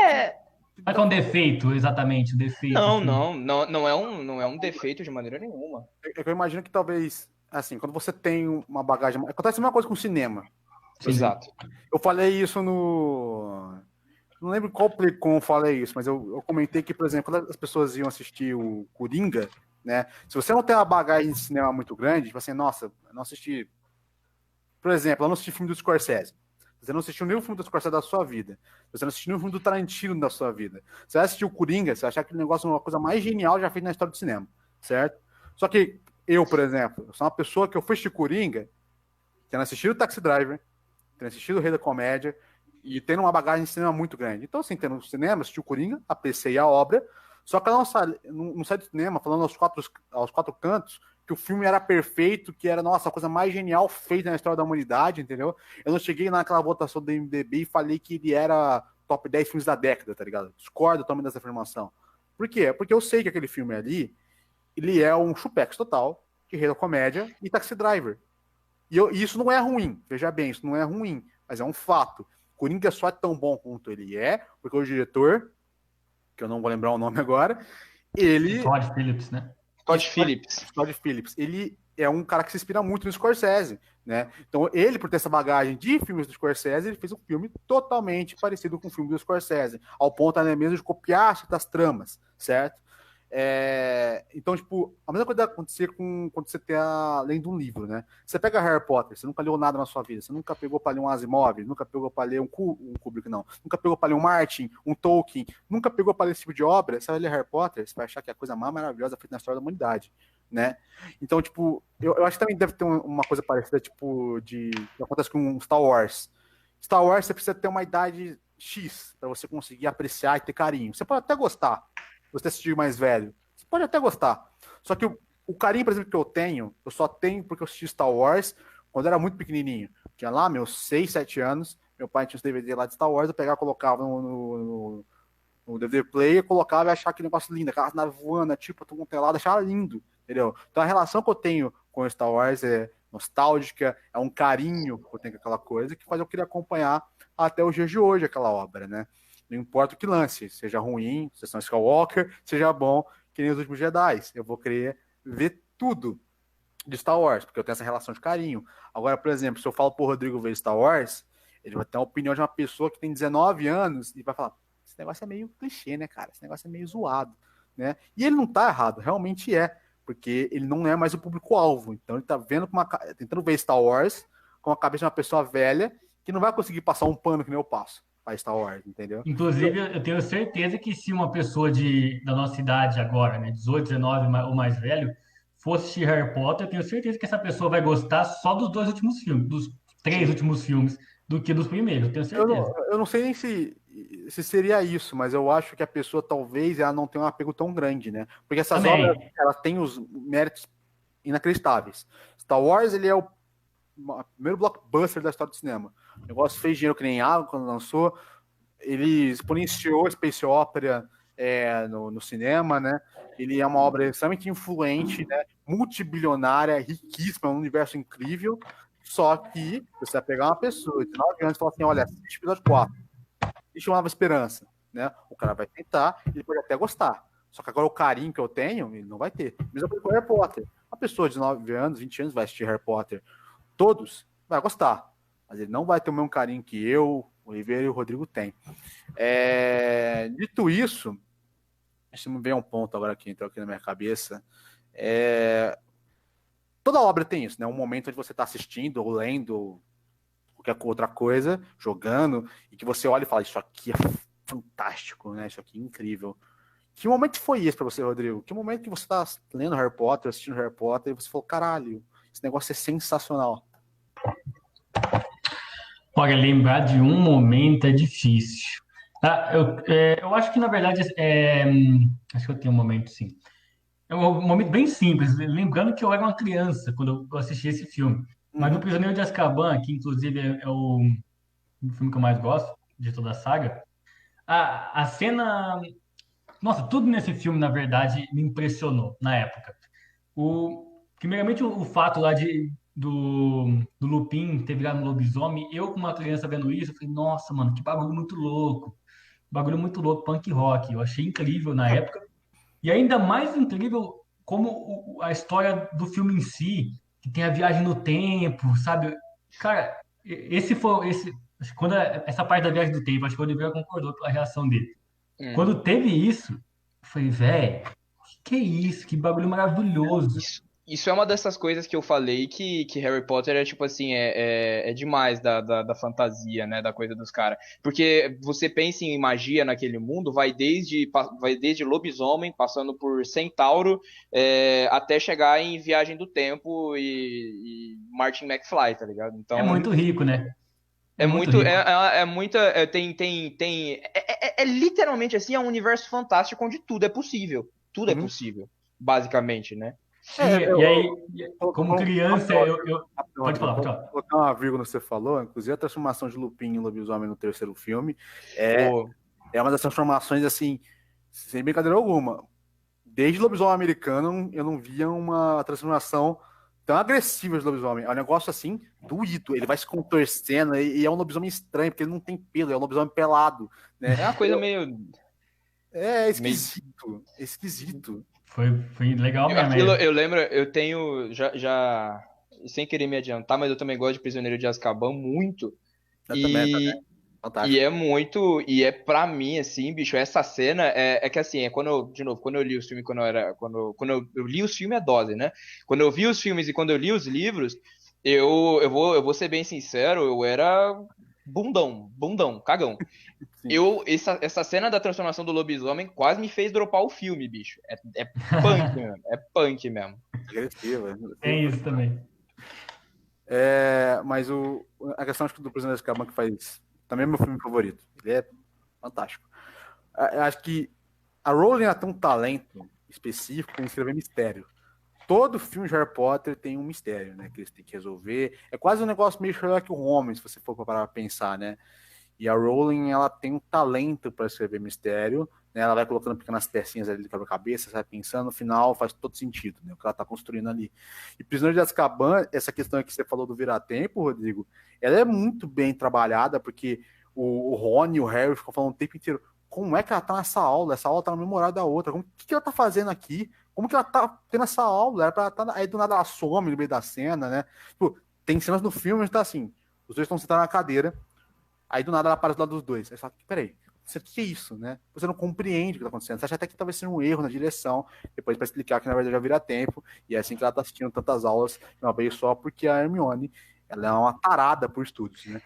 Mas é um defeito, exatamente, um defeito. Não é um defeito de maneira nenhuma. Eu imagino que talvez, assim, quando você tem uma bagagem... Acontece a mesma coisa com o cinema. Exato. Eu falei isso no... Não lembro qual Playcon eu falei isso, mas eu comentei que, por exemplo, quando as pessoas iam assistir o Coringa, né? Se você não tem uma bagagem de cinema muito grande, tipo assim, nossa, eu não assisti... Por exemplo, eu não assisti filme do Scorsese. Você não assistiu nenhum filme do Scorsese da sua vida. Você não assistiu nenhum filme do Tarantino da sua vida. Você vai assistir o Coringa, você vai achar que aquele negócio é uma coisa mais genial já feita na história do cinema, certo? Só que eu, por exemplo, sou uma pessoa que eu fui assistir Coringa tendo assistido Taxi Driver, tendo assistido o Rei da Comédia e tendo uma bagagem de cinema muito grande. Então, assim, tendo no cinema, assisti o Coringa, apreciei a obra, só que ela não sai do cinema falando aos quatro cantos que o filme era perfeito, que era, nossa, a coisa mais genial feita na história da humanidade, entendeu? Eu não cheguei naquela votação do IMDb e falei que ele era top 10 filmes da década, tá ligado? Discordo também dessa afirmação. Por quê? Porque eu sei que aquele filme ali, ele é um chupex total de Rei da Comédia e Taxi Driver. E isso não é ruim, veja bem, isso não é ruim, mas é um fato. Coringa só é tão bom quanto ele é, porque o diretor, que eu não vou lembrar o nome agora, ele... Todd Phillips, né? Todd Phillips. Ele é um cara que se inspira muito no Scorsese, né? Então, ele, por ter essa bagagem de filmes do Scorsese, ele fez um filme totalmente parecido com o filme do Scorsese, ao ponto até mesmo de copiar certas tramas, certo? Então, tipo, a mesma coisa acontecer quando você tem além de um livro, né? Você pega Harry Potter, você nunca leu nada na sua vida, você nunca pegou para ler um Asimov, nunca pegou para ler um Kubrick, não, nunca pegou para ler um Martin, um Tolkien, nunca pegou para ler esse tipo de obra, você vai ler Harry Potter, você vai achar que é a coisa mais maravilhosa feita na história da humanidade, né? Então, tipo, eu acho que também deve ter uma coisa parecida, tipo, que acontece com Star Wars. Star Wars, você precisa ter uma idade X para você conseguir apreciar e ter carinho. Você pode até gostar, você assistir mais velho, você pode até gostar. Só que o carinho, por exemplo, que eu só tenho porque eu assisti Star Wars quando eu era muito pequenininho. Tinha lá meus 6, 7 anos, meu pai tinha os DVD lá de Star Wars, eu pegava e colocava no DVD player, colocava e achava aquele negócio lindo, aquela nave voando, tipo, todo mundo telado, achava lindo, entendeu? Então a relação que eu tenho com Star Wars é nostálgica, é um carinho que eu tenho com aquela coisa, que faz eu querer acompanhar até os dias de hoje aquela obra, né? Não importa o que lance, seja ruim, Sessão Skywalker, seja bom, que nem os últimos Jedi. Eu vou querer ver tudo de Star Wars, porque eu tenho essa relação de carinho. Agora, por exemplo, se eu falo pro Rodrigo ver Star Wars, ele vai ter a opinião de uma pessoa que tem 19 anos e vai falar, esse negócio é meio clichê, né, cara? Esse negócio é meio zoado, né? E ele não tá errado, realmente é, porque ele não é mais o público-alvo. Então ele tá tentando ver Star Wars com a cabeça de uma pessoa velha que não vai conseguir passar um pano que nem eu passo. Star Wars, entendeu? Inclusive, eu tenho certeza que se uma pessoa da nossa idade agora, né, 18, 19 ou mais velho, fosse assistir Harry Potter, eu tenho certeza que essa pessoa vai gostar só dos 2 últimos filmes, dos 3 últimos filmes, do que dos primeiros, eu tenho certeza. Eu não sei nem se seria isso, mas eu acho que a pessoa talvez ela não tenha um apego tão grande, né? Porque essas obras, elas têm os méritos inacreditáveis. Star Wars, ele é o primeiro blockbuster da história do cinema. O negócio fez dinheiro que nem água quando lançou. Ele exponenciou a Space Opera no cinema, né? Ele é uma obra extremamente influente, né? Multibilionária, riquíssima, um universo incrível. Só que você vai pegar uma pessoa de 9 anos e falar assim: olha, assiste o episódio 4, existe uma nova esperança, né? O cara vai tentar, ele pode até gostar. Só que agora o carinho que eu tenho, ele não vai ter. Mesmo com Harry Potter. Uma pessoa de 9 anos, 20 anos vai assistir Harry Potter. Todos vai gostar, mas ele não vai ter o mesmo carinho que eu, o Oliveira e o Rodrigo tem. Dito isso, deixa eu ver um ponto agora que entrou aqui na minha cabeça. Toda obra tem isso, né? Um momento onde você está assistindo ou lendo qualquer outra coisa, jogando, e que você olha e fala, isso aqui é fantástico, né? Isso aqui é incrível. Que momento foi esse para você, Rodrigo? Que momento que você está lendo Harry Potter, assistindo Harry Potter, e você falou, caralho, esse negócio é sensacional? Olha, lembrar de um momento é difícil. Eu acho que, na verdade, acho que eu tenho um momento, sim. É um momento bem simples, lembrando que eu era uma criança quando eu assisti esse filme. Mas O Prisioneiro de Azkaban, que inclusive é o filme que eu mais gosto de toda a saga, a cena... Nossa, tudo nesse filme, na verdade, me impressionou na época. Primeiramente, o fato lá do Lupin ter virado um lobisomem, eu, como uma criança vendo isso, eu falei, nossa, mano, que bagulho muito louco. Bagulho muito louco, punk rock. Eu achei incrível na época. E ainda mais incrível como a história do filme em si, que tem a viagem no tempo, sabe? Cara, essa parte da viagem do tempo, acho que o Oliveira concordou pela reação dele. Quando teve isso, eu falei, velho, que é isso? Que bagulho maravilhoso. Isso é uma dessas coisas que eu falei que Harry Potter é tipo assim, é demais da fantasia, né? Da coisa dos caras. Porque você pensa em magia naquele mundo, vai desde lobisomem, passando por centauro, até chegar em Viagem do Tempo e Martin McFly, tá ligado? É Então, muito rico, né? É é muito muito. rico. É muita. É literalmente assim, é um universo fantástico onde tudo é possível. Tudo é Uhum. possível, basicamente, né? Sim, e aí, como criança, Pode falar, Vou pode falar. colocar uma vírgula no que você falou, inclusive a transformação de Lupin em lobisomem no terceiro filme é, Pô, é uma das transformações, assim, sem brincadeira alguma. Desde lobisomem americano, eu não via uma transformação tão agressiva de lobisomem. É um negócio, assim, doído. Ele vai se contorcendo e é um lobisomem estranho, porque ele não tem pelo, é um lobisomem pelado, né? é uma coisa meio. É meio... esquisito, é esquisito. Foi legal mesmo. Aquilo, eu lembro, eu tenho. Sem querer me adiantar, mas eu também gosto de Prisioneiro de Azkaban muito. Eu também, E, e fantástico. é muito. E é pra mim, assim, bicho, essa cena é que assim, quando eu, de novo, quando eu li os filmes, quando eu era. Quando eu li os filmes é dose, né? Quando eu vi os filmes e quando eu li os livros, eu vou ser bem sincero, eu era bundão, cagão. Sim. Essa cena da transformação do lobisomem quase me fez dropar o filme, bicho. É punk mesmo. É punk mesmo. Agressiva. Tem isso também. Mas a questão acho que do Prisioneiro de Azkaban que faz também é meu filme favorito. Ele é fantástico. Eu acho que a Rowling ela tem um talento específico em escrever mistério. Todo filme de Harry Potter tem um mistério, né? Que eles têm que resolver. É quase um negócio meio Sherlock Holmes, se você for parar pra pensar, né? E a Rowling, ela tem um talento para escrever mistério, né? Ela vai colocando pequenas pecinhas ali de quebra-cabeça, sai pensando, no final faz todo sentido, né? O que ela está construindo ali. E Prisioneiro de Azkaban, essa questão que você falou do virar-tempo, Rodrigo, ela é muito bem trabalhada, porque o Ron e o Harry ficam falando o tempo inteiro, como é que ela tá nessa aula? Essa aula tá no mesmo horário da outra. O que ela tá fazendo aqui? Como que ela tá tendo essa aula? Era pra aí do nada ela some no meio da cena, né? Tipo, tem cenas no filme onde tá assim, os dois estão sentados na cadeira, aí do nada ela aparece do lado dos dois. Aí você fala, peraí, o que é isso, né? Você não compreende o que tá acontecendo. Você acha até que talvez seja um erro na direção, depois para explicar que na verdade já vira tempo, e é assim que ela tá assistindo tantas aulas de uma vez só, porque a Hermione, ela é uma tarada por estudos, né?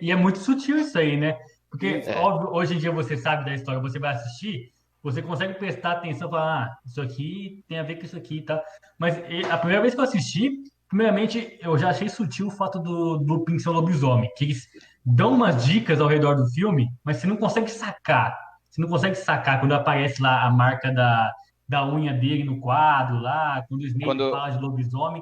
E é muito sutil isso aí, né? Porque, Isso. óbvio, hoje em dia você sabe da história, você vai assistir, você consegue prestar atenção e falar, isso aqui tem a ver com isso aqui, tá? Mas a primeira vez que eu assisti, primeiramente, eu já achei sutil o fato do Lupin ser um lobisomem, que eles dão umas dicas ao redor do filme, mas você não consegue sacar. Você não consegue sacar quando aparece lá a marca da unha dele no quadro, lá, quando o Snape Quando, fala de lobisomem.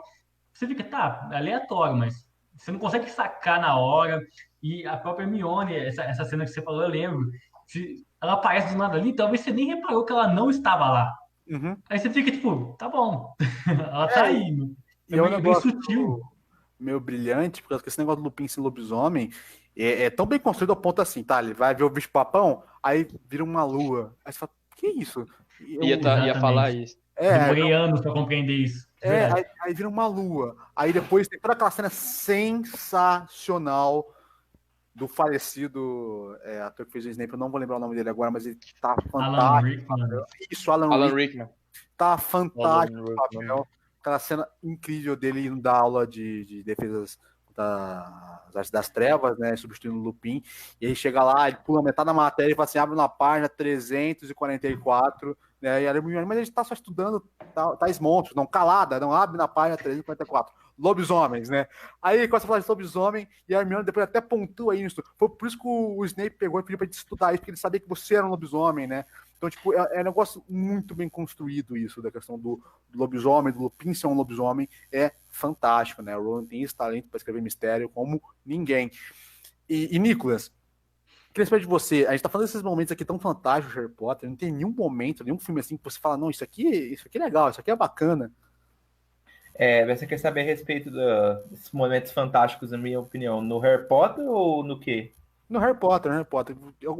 Você fica, tá, é aleatório, mas você não consegue sacar na hora. E a própria Hermione, essa cena que você falou, eu lembro. Se ela aparece do nada ali, talvez você nem reparou que ela não estava lá. Uhum. Aí você fica tipo, tá bom, ela tá É, aí. e é um É bem negócio sutil. meio brilhante, porque esse negócio do Lupin ser lobisomem é tão bem construído ao ponto assim, tá? Ele vai ver o bicho-papão, aí vira uma lua. Aí você fala, que isso? ia falar Exatamente. isso. É, Demorei anos pra compreender isso. De verdade. aí vira uma lua. Aí depois tem toda aquela cena sensacional do falecido ator que fez o Snape, eu não vou lembrar o nome dele agora, mas ele tá Alan fantástico. Rickman. Isso, Alan Alan Rickman. Rickman. Tá fantástico Alan o papel. Aquela cena incrível dele indo dar aula de defesas das artes das trevas, né? Substituindo o Lupin. E aí chega lá, ele pula metade da matéria e fala assim: abre na página 344, né? E a Hermione, mas ele tá só estudando tais monstros, não, calada, não abre na página 344. Lobisomens, né? Aí quando você fala de lobisomem, e a Hermione depois até pontua isso. Foi por isso que o Snape pegou e pediu pra gente estudar isso, porque ele sabia que você era um lobisomem, né? Então, tipo, é um negócio muito bem construído isso, da questão do lobisomem, do Lupin ser um lobisomem, é fantástico, né? O Rowling tem esse talento para escrever mistério como ninguém. E Nicolas, queria saber de você, a gente tá falando desses momentos aqui tão fantásticos de Harry Potter, não tem nenhum momento, nenhum filme assim que você fala, não, isso aqui é legal, isso aqui é bacana. Você quer saber a respeito desses momentos fantásticos, na minha opinião, no Harry Potter ou no quê? No Harry Potter.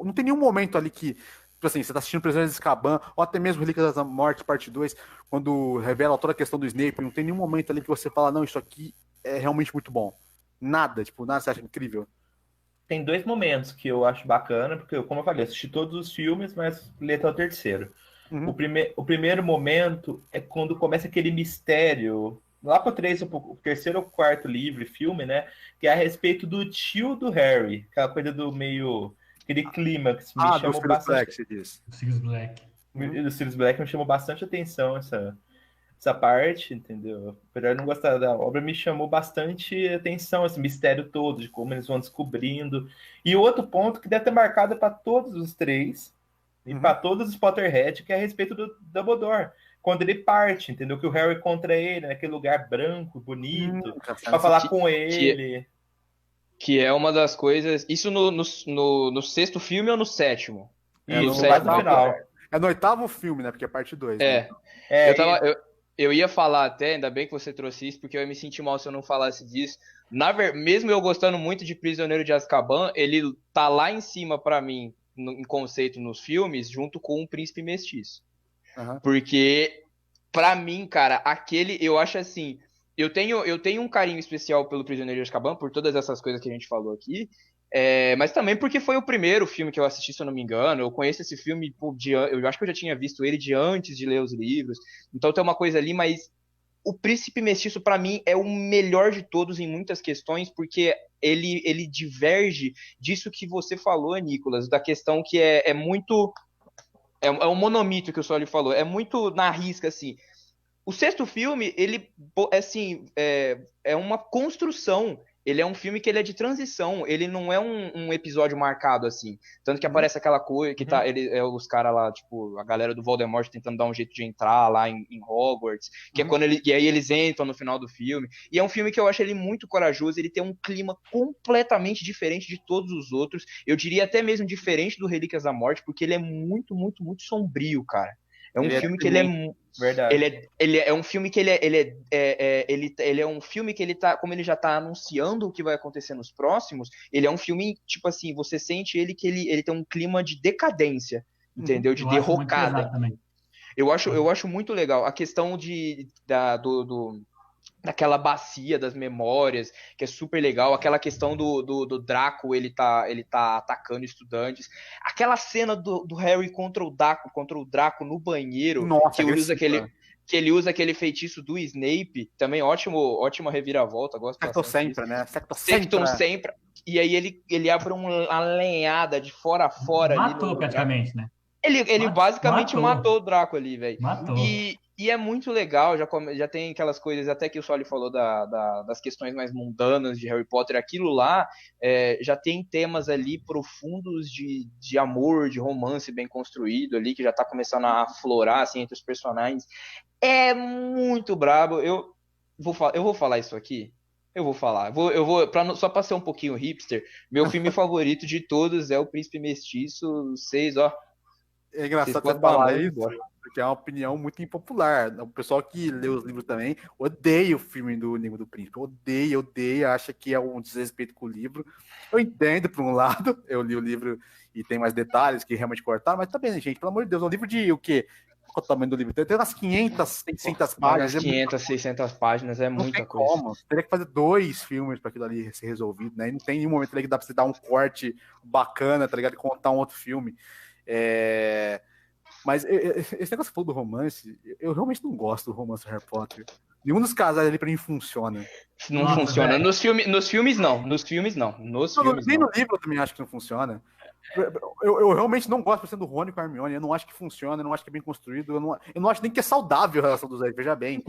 Não tem nenhum momento ali que, tipo assim, você tá assistindo Prisioneiro de Azkaban, ou até mesmo Relíquias da Morte, parte 2, quando revela toda a questão do Snape, não tem nenhum momento ali que você fala, não, isso aqui é realmente muito bom. Nada, tipo, nada você acha incrível. Tem dois momentos que eu acho bacana, porque, como eu falei, assisti todos os filmes, mas ler até o terceiro. Uhum. O primeiro momento é quando começa aquele mistério, lá pro o terceiro ou quarto livro, filme, né? Que é a respeito do tio do Harry, aquela coisa do meio. Aquele clímax me Ah, do chamou Sirius bastante. Black, você diz. Sirius Black. Uhum. Do Sirius Black me chamou bastante atenção essa parte, entendeu? Apesar de não gostar da obra, me chamou bastante atenção esse mistério todo, de como eles vão descobrindo. E outro ponto que deve ter marcado para todos os três, e para todos os Potterhead, que é a respeito do Dumbledore. Quando ele parte, entendeu? Que o Harry encontra ele naquele lugar branco, bonito, para falar com ele. Que é uma das coisas. Isso no sexto filme ou no sétimo? Isso, quase no final. É no oitavo filme, né? Porque é parte 2. É. Né? Eu ia falar até, ainda bem que você trouxe isso, porque eu ia me sentir mal se eu não falasse disso. Mesmo eu gostando muito de Prisioneiro de Azkaban, ele tá lá em cima pra mim, em conceito nos filmes, junto com o Príncipe Mestiço. Uhum. Porque, pra mim, cara, aquele, eu acho assim, eu tenho um carinho especial pelo Prisioneiro de Azkaban, por todas essas coisas que a gente falou aqui, mas também porque foi o primeiro filme que eu assisti, se eu não me engano. Eu conheço esse filme, eu acho que eu já tinha visto ele de antes de ler os livros, então tem uma coisa ali, mas o Príncipe Mestiço, pra mim, é o melhor de todos em muitas questões, porque ele diverge disso que você falou, Nicolas, da questão que é muito... É um monomito que o Soli falou, é muito na risca, assim. O sexto filme, ele, assim, é uma construção. Ele é um filme que ele é de transição. Ele não é um episódio marcado, assim. Tanto que aparece aquela coisa que tá... os caras lá, tipo, a galera do Voldemort tentando dar um jeito de entrar lá em Hogwarts. Que é quando e aí eles entram no final do filme. E é um filme que eu acho ele muito corajoso. Ele tem um clima completamente diferente de todos os outros. Eu diria até mesmo diferente do Relíquias da Morte, porque ele é muito, muito, muito sombrio, cara. É um filme que ele é... Verdade. Ele é um filme que ele é um filme que ele tá, como ele já tá anunciando o que vai acontecer nos próximos, ele é um filme, tipo assim, você sente ele que ele tem um clima de decadência, entendeu? De derrocada. Eu acho muito legal a questão daquela bacia das memórias, que é super legal, aquela questão do Draco, ele tá atacando estudantes, aquela cena do Harry contra o Draco no banheiro. Nossa, que ele usa aquele feitiço do Snape, também ótima reviravolta, gosto bastante disso. Né? Sectum Sempra, e aí ele abre uma lenhada de fora a fora. Matou ali praticamente, né? Ele basicamente matou o Draco ali, velho. Matou. E é muito legal, já tem aquelas coisas, até que o Soli falou das questões mais mundanas de Harry Potter, aquilo lá já tem temas ali profundos de amor, de romance bem construído ali, que já tá começando a aflorar assim, entre os personagens. É muito brabo. Eu vou falar isso aqui. Eu vou falar. Só pra ser um pouquinho hipster, meu filme favorito de todos é O Príncipe Mestiço. Vocês, ó. É engraçado você falar isso, porque é uma opinião muito impopular. O pessoal que lê os livros também odeia o filme do Enigma do Príncipe. Odeia, acha que é um desrespeito com o livro. Eu entendo, por um lado, eu li o livro e tem mais detalhes que realmente cortaram, mas também, gente, pelo amor de Deus, é um livro de o quê? Qual é o tamanho do livro? Tem umas 500, 600 páginas. 500, 600 páginas é muita coisa. Como. Teria que fazer 2 filmes para aquilo ali ser resolvido, né? E não tem nenhum momento ali que dá para você dar um corte bacana, tá ligado? E contar um outro filme. Mas esse negócio que você falou do romance, eu realmente não gosto do romance Harry Potter. Nenhum dos casais ali pra mim funciona. Não funciona. Nos filmes não. Nem no livro eu também acho que não funciona. Eu realmente não gosto do Rony com a Hermione. Eu não acho que funciona, eu não acho que é bem construído. Eu não acho nem que é saudável a relação dos dois, veja bem.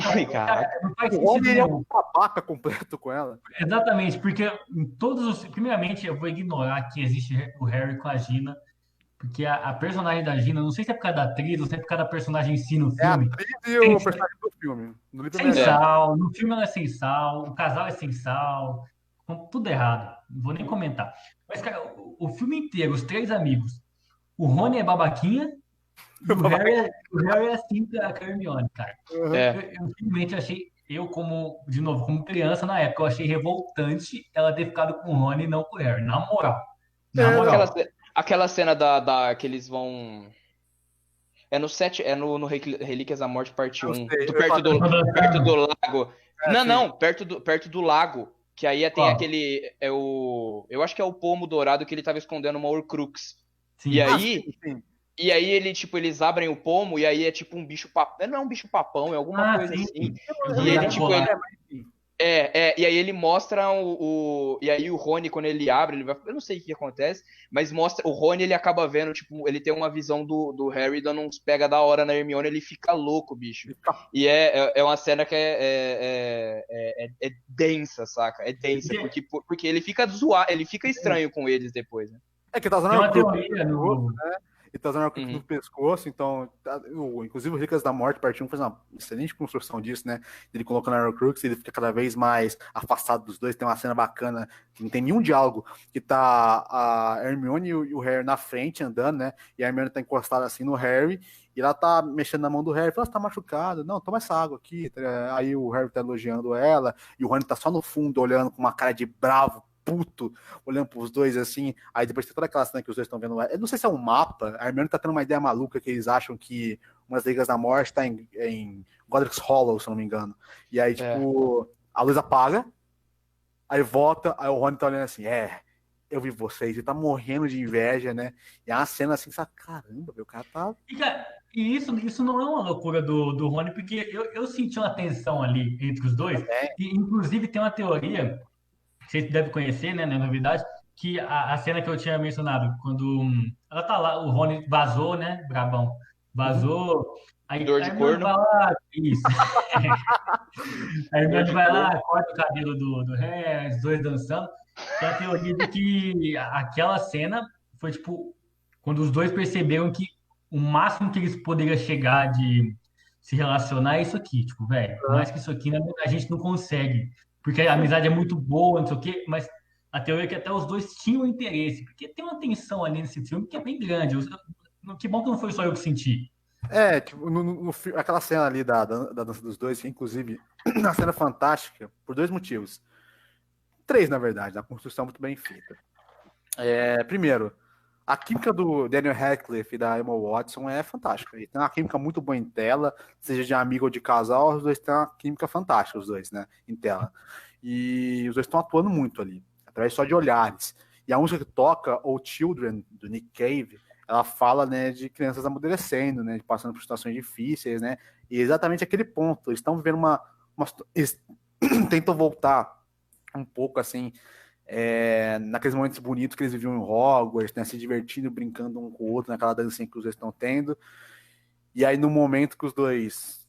O Rony é um babaca completo com ela. Exatamente, porque em todos os... Primeiramente, eu vou ignorar que existe o Harry com a Gina, porque a personagem da Gina, não sei se é por causa da atriz, ou se é por causa da personagem em si no filme. É a atriz e o personagem do filme. No livro sem sal, no filme ela é sem sal, o casal é sem sal, tudo errado. Não vou nem comentar. Mas, cara, o filme inteiro, os 3 amigos, o Rony é babaquinha e o Harry é assim com a Hermione, cara. Eu simplesmente achei, como criança na época, eu achei revoltante ela ter ficado com o Rony e não com o Harry, na moral. Aquela cena que eles vão... É no Relíquias da Morte, parte 1. Perto do lago. Perto do lago. Que aí tem aquele... Eu acho que é o pomo dourado que ele tava escondendo uma Horcrux. Sim. E aí... E aí eles abrem o pomo e aí é tipo um bicho papão. Não é um bicho papão, é alguma coisa sim. assim. Eu E ia ele, tipo, colar. e aí ele mostra e aí o Rony, quando ele abre, eu não sei o que acontece, mas mostra, o Rony, ele acaba vendo, tipo, ele tem uma visão do Harry dando uns pega da hora na Hermione, ele fica louco, bicho. E é uma cena que é densa, saca? É densa, porque ele fica ele fica estranho com eles depois, né? É que tá usando Tem uma Horcrux teoria no pescoço, no. né? Ele tá usando Horcrux no pescoço, então. Inclusive o Ricas da Morte, parte 1 fez uma excelente construção disso, né? Ele colocando a Horcrux, ele fica cada vez mais afastado dos dois. Tem uma cena bacana, que não tem nenhum diálogo, que tá a Hermione e o Harry na frente andando, né? E a Hermione tá encostada assim no Harry, e ela tá mexendo na mão do Harry, fala, você tá machucado? Não, toma essa água aqui. Aí o Harry tá elogiando ela, e o Rony tá só no fundo, olhando com uma cara de bravo, puto, olhando pros dois assim, aí depois tem toda aquela cena que os dois estão vendo, eu não sei se é um mapa, a Hermione tá tendo uma ideia maluca que eles acham que umas Ligas da Morte tá em Godric's Hollow, se eu não me engano, e aí tipo, a luz apaga, aí volta, aí o Rony tá olhando assim, eu vi vocês, ele tá morrendo de inveja, né, e é uma cena assim, sabe, caramba, o cara tá... E isso não é uma loucura do Rony, porque eu senti uma tensão ali entre os dois, e inclusive tem uma teoria vocês devem conhecer, né, na novidade, que a cena que eu tinha mencionado, quando ela tá lá, o Rony vazou, né, brabão, vazou, aí Dor a de Hermione corno. vai lá, isso, a Dor Hermione de vai corno. lá, corta o cabelo do Harry, os dois dançando, tem a teoria de que aquela cena foi, tipo, quando os dois perceberam que o máximo que eles poderiam chegar de se relacionar é isso aqui, tipo, velho, mais que isso aqui né, a gente não consegue, porque a amizade é muito boa, não sei o quê, mas a teoria é que até os dois tinham interesse, porque tem uma tensão ali nesse filme que é bem grande. Que bom que não foi só eu que senti. Tipo, aquela cena ali da dança dos dois, que inclusive, uma cena fantástica, por dois motivos. Três, na verdade, a construção muito bem feita. Primeiro, a química do Daniel Radcliffe e da Emma Watson é fantástica. Ele tem uma química muito boa em tela, seja de amigo ou de casal, os dois têm uma química fantástica, os dois, né, em tela. E os dois estão atuando muito ali, através só de olhares. E a música que toca, O Children, do Nick Cave, ela fala, né, de crianças amadurecendo, né, de passando por situações difíceis, né, e exatamente aquele ponto. Eles estão vivendo eles tentam voltar um pouco, assim, naqueles momentos bonitos que eles viviam em Hogwarts, né, se divertindo, brincando um com o outro, naquela dancinha que os dois estão tendo. E aí, no momento que os dois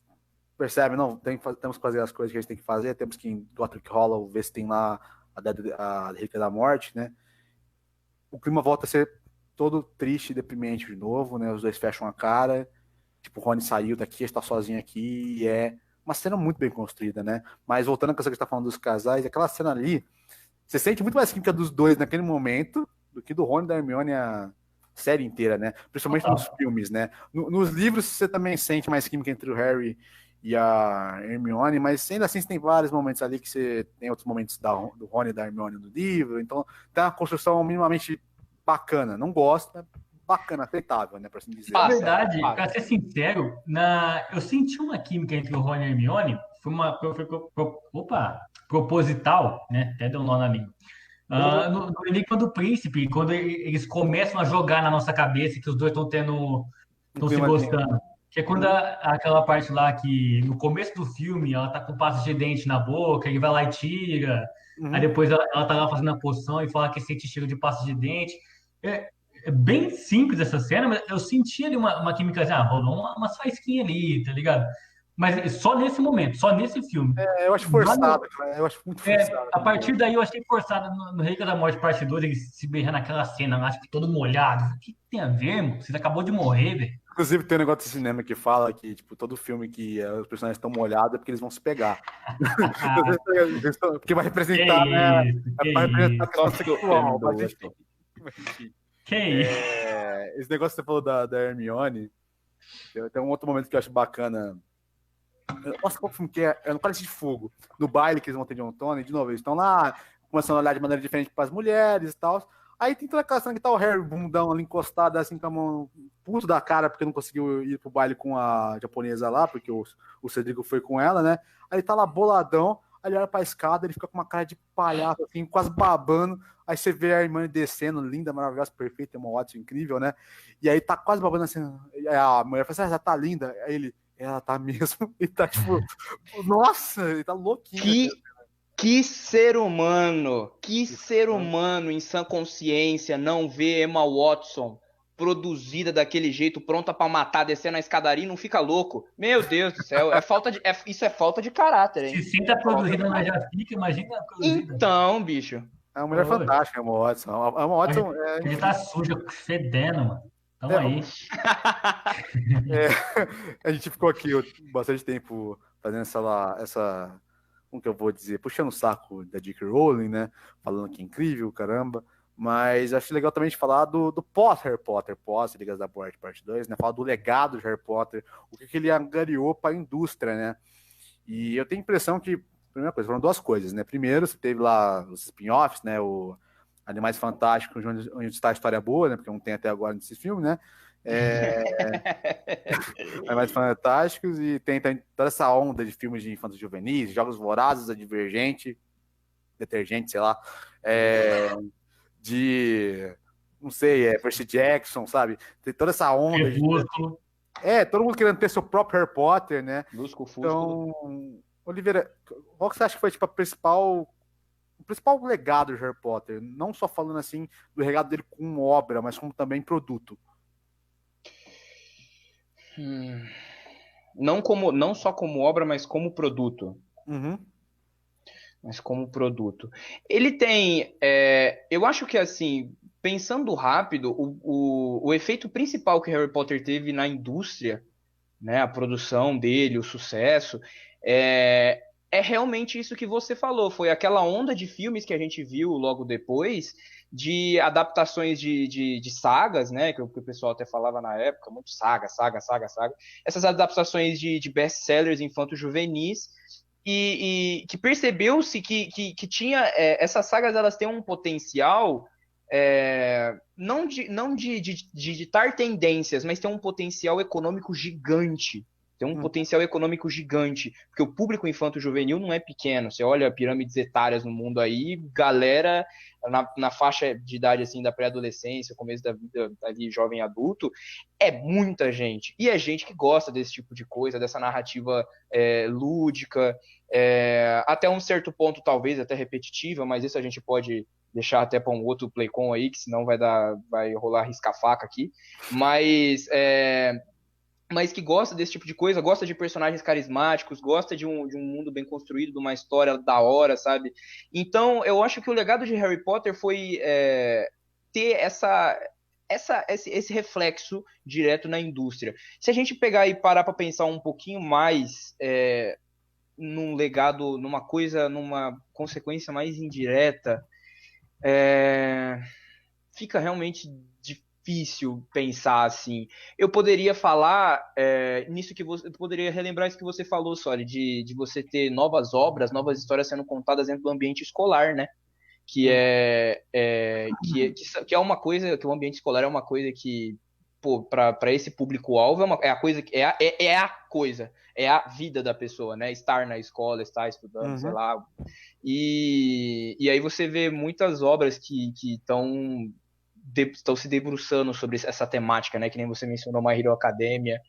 percebem, não, temos que fazer as coisas que a gente tem que fazer, temos que ir em Godric Hollow ver se tem lá a Relíquia da Morte, né? O clima volta a ser todo triste e deprimente de novo, né? Os dois fecham a cara, tipo, o Rony saiu daqui, está sozinho aqui, e é uma cena muito bem construída, né? Mas voltando a coisa que a gente tá falando dos casais, aquela cena ali, você sente muito mais química dos dois naquele momento do que do Rony e da Hermione a série inteira, né? Principalmente nos filmes, né? Nos livros você também sente mais química entre o Harry e a Hermione, mas ainda assim você tem vários momentos ali que você tem outros momentos do Rony e da Hermione no livro, então tem uma construção minimamente bacana. Não gosto, mas bacana, aceitável, né? Por assim dizer. Na verdade, para ser sincero, eu senti uma química entre o Rony e a Hermione, proposital, né? Até deu um nó na língua. No Enigma do Príncipe, quando eles começam a jogar na nossa cabeça que os dois estão se gostando. Que é quando aquela parte lá que no começo do filme ela tá com pasta de dente na boca, ele vai lá e tira. Aí depois ela tá lá fazendo a poção e fala que sente cheiro de pasta de dente. É bem simples essa cena, mas eu senti ali uma química, rolou umas faísquinhas ali, tá ligado? Mas só nesse momento, só nesse filme. Eu acho forçado, cara. Eu acho muito forçado. A partir daí eu achei forçado no Relíquia da Morte parte 2, ele se beijando naquela cena, acho que todo molhado. O que tem a ver, mano? Você acabou de morrer, velho. Inclusive tem um negócio de cinema que fala que, tipo, todo filme que os personagens estão molhados é porque eles vão se pegar. Porque vai representar, né? Vai representar a questão sexual. Que isso? Esse negócio que você falou da Hermione, tem um outro momento que eu acho bacana. Nossa, qual filme que é no Cálice de Fogo. No baile que eles vão ter de Antônio, de novo, eles estão lá, começando a olhar de maneira diferente para as mulheres e tal. Aí tem toda aquela cena que tá o Harry bundão ali encostado, assim, com a mão puto da cara, porque não conseguiu ir pro baile com a japonesa lá, porque o Cedrico foi com ela, né? Aí tá lá boladão, Aí ele olha pra escada, ele fica com uma cara de palhaço, assim, quase babando. Aí você vê a Hermione descendo, linda, maravilhosa, perfeita, uma Watson incrível, né? E aí tá quase babando assim. Aí a mulher fala assim, ela tá linda. Aí ele, ela tá mesmo. E tá tipo, nossa, ele tá louquinho. Que ser humano em sã consciência não vê Emma Watson produzida daquele jeito, pronta pra matar, descendo a escadaria e não fica louco. Meu Deus do céu, isso é falta de caráter, hein? Se sinta produzida, mas já fica, imagina a produzida. Então, bicho. É uma mulher fantástica, a Emma Watson. A Emma Watson Ele tá suja, fedendo, mano. Tamo aí. A gente ficou aqui bastante tempo fazendo como que eu vou dizer, puxando o saco da J.K. Rowling, né? Falando que é incrível, caramba. Mas acho legal também de falar do pós-Harry Potter, pós-Ligas da Morte, parte 2, né? Falar do legado de Harry Potter, o que ele angariou para a indústria, né? E eu tenho a impressão que, primeira coisa, foram duas coisas, né? Primeiro, você teve lá os spin-offs, né? O Animais Fantásticos, onde está a história boa, né? Porque não tem até agora nesse filme, né? Animais Fantásticos, e tem toda essa onda de filmes de infantos juvenis, Jogos Vorazes, A Divergente, Detergente, sei lá, não sei, Percy Jackson, sabe? Tem toda essa onda todo mundo querendo ter seu próprio Harry Potter, né? Então, Oliveira, qual que você acha que foi tipo, o principal legado de Harry Potter? Não só falando assim do legado dele como obra, mas como também produto. Não só como obra, mas como produto. Uhum. Mas como produto. Ele tem. Eu acho que, assim, pensando rápido, o efeito principal que Harry Potter teve na indústria, né, a produção dele, o sucesso, é realmente isso que você falou. Foi aquela onda de filmes que a gente viu logo depois, de adaptações de sagas, né, que o pessoal até falava na época, muito saga. Essas adaptações de best-sellers infanto-juvenis, e que percebeu-se que tinha essas sagas, elas têm um potencial não de ditar tendências, mas tem um potencial econômico gigante. Porque o público infanto-juvenil não é pequeno. Você olha pirâmides etárias no mundo aí, galera na faixa de idade assim da pré-adolescência, começo da vida ali jovem adulto, é muita gente. E é gente que gosta desse tipo de coisa, dessa narrativa lúdica, até um certo ponto talvez até repetitiva, mas isso a gente pode deixar até para um outro Playcon aí, que senão vai rolar risca-faca aqui. Mas que gosta desse tipo de coisa, gosta de personagens carismáticos, gosta de um mundo bem construído, de uma história da hora, sabe? Então, eu acho que o legado de Harry Potter foi ter esse reflexo direto na indústria. Se a gente pegar e parar para pensar um pouquinho mais num legado, numa consequência mais indireta, fica realmente difícil pensar assim. Eu poderia falar nisso que você poderia relembrar isso que você falou, Soli, de você ter novas obras, novas histórias sendo contadas dentro do ambiente escolar, né? Que é uma coisa, que o ambiente escolar é uma coisa que, pô, para esse público-alvo é a vida da pessoa, né? Estar na escola, estar estudando, sei lá. E aí você vê muitas obras que estão se debruçando sobre essa temática, né? Que nem você mencionou, My Hero Academia.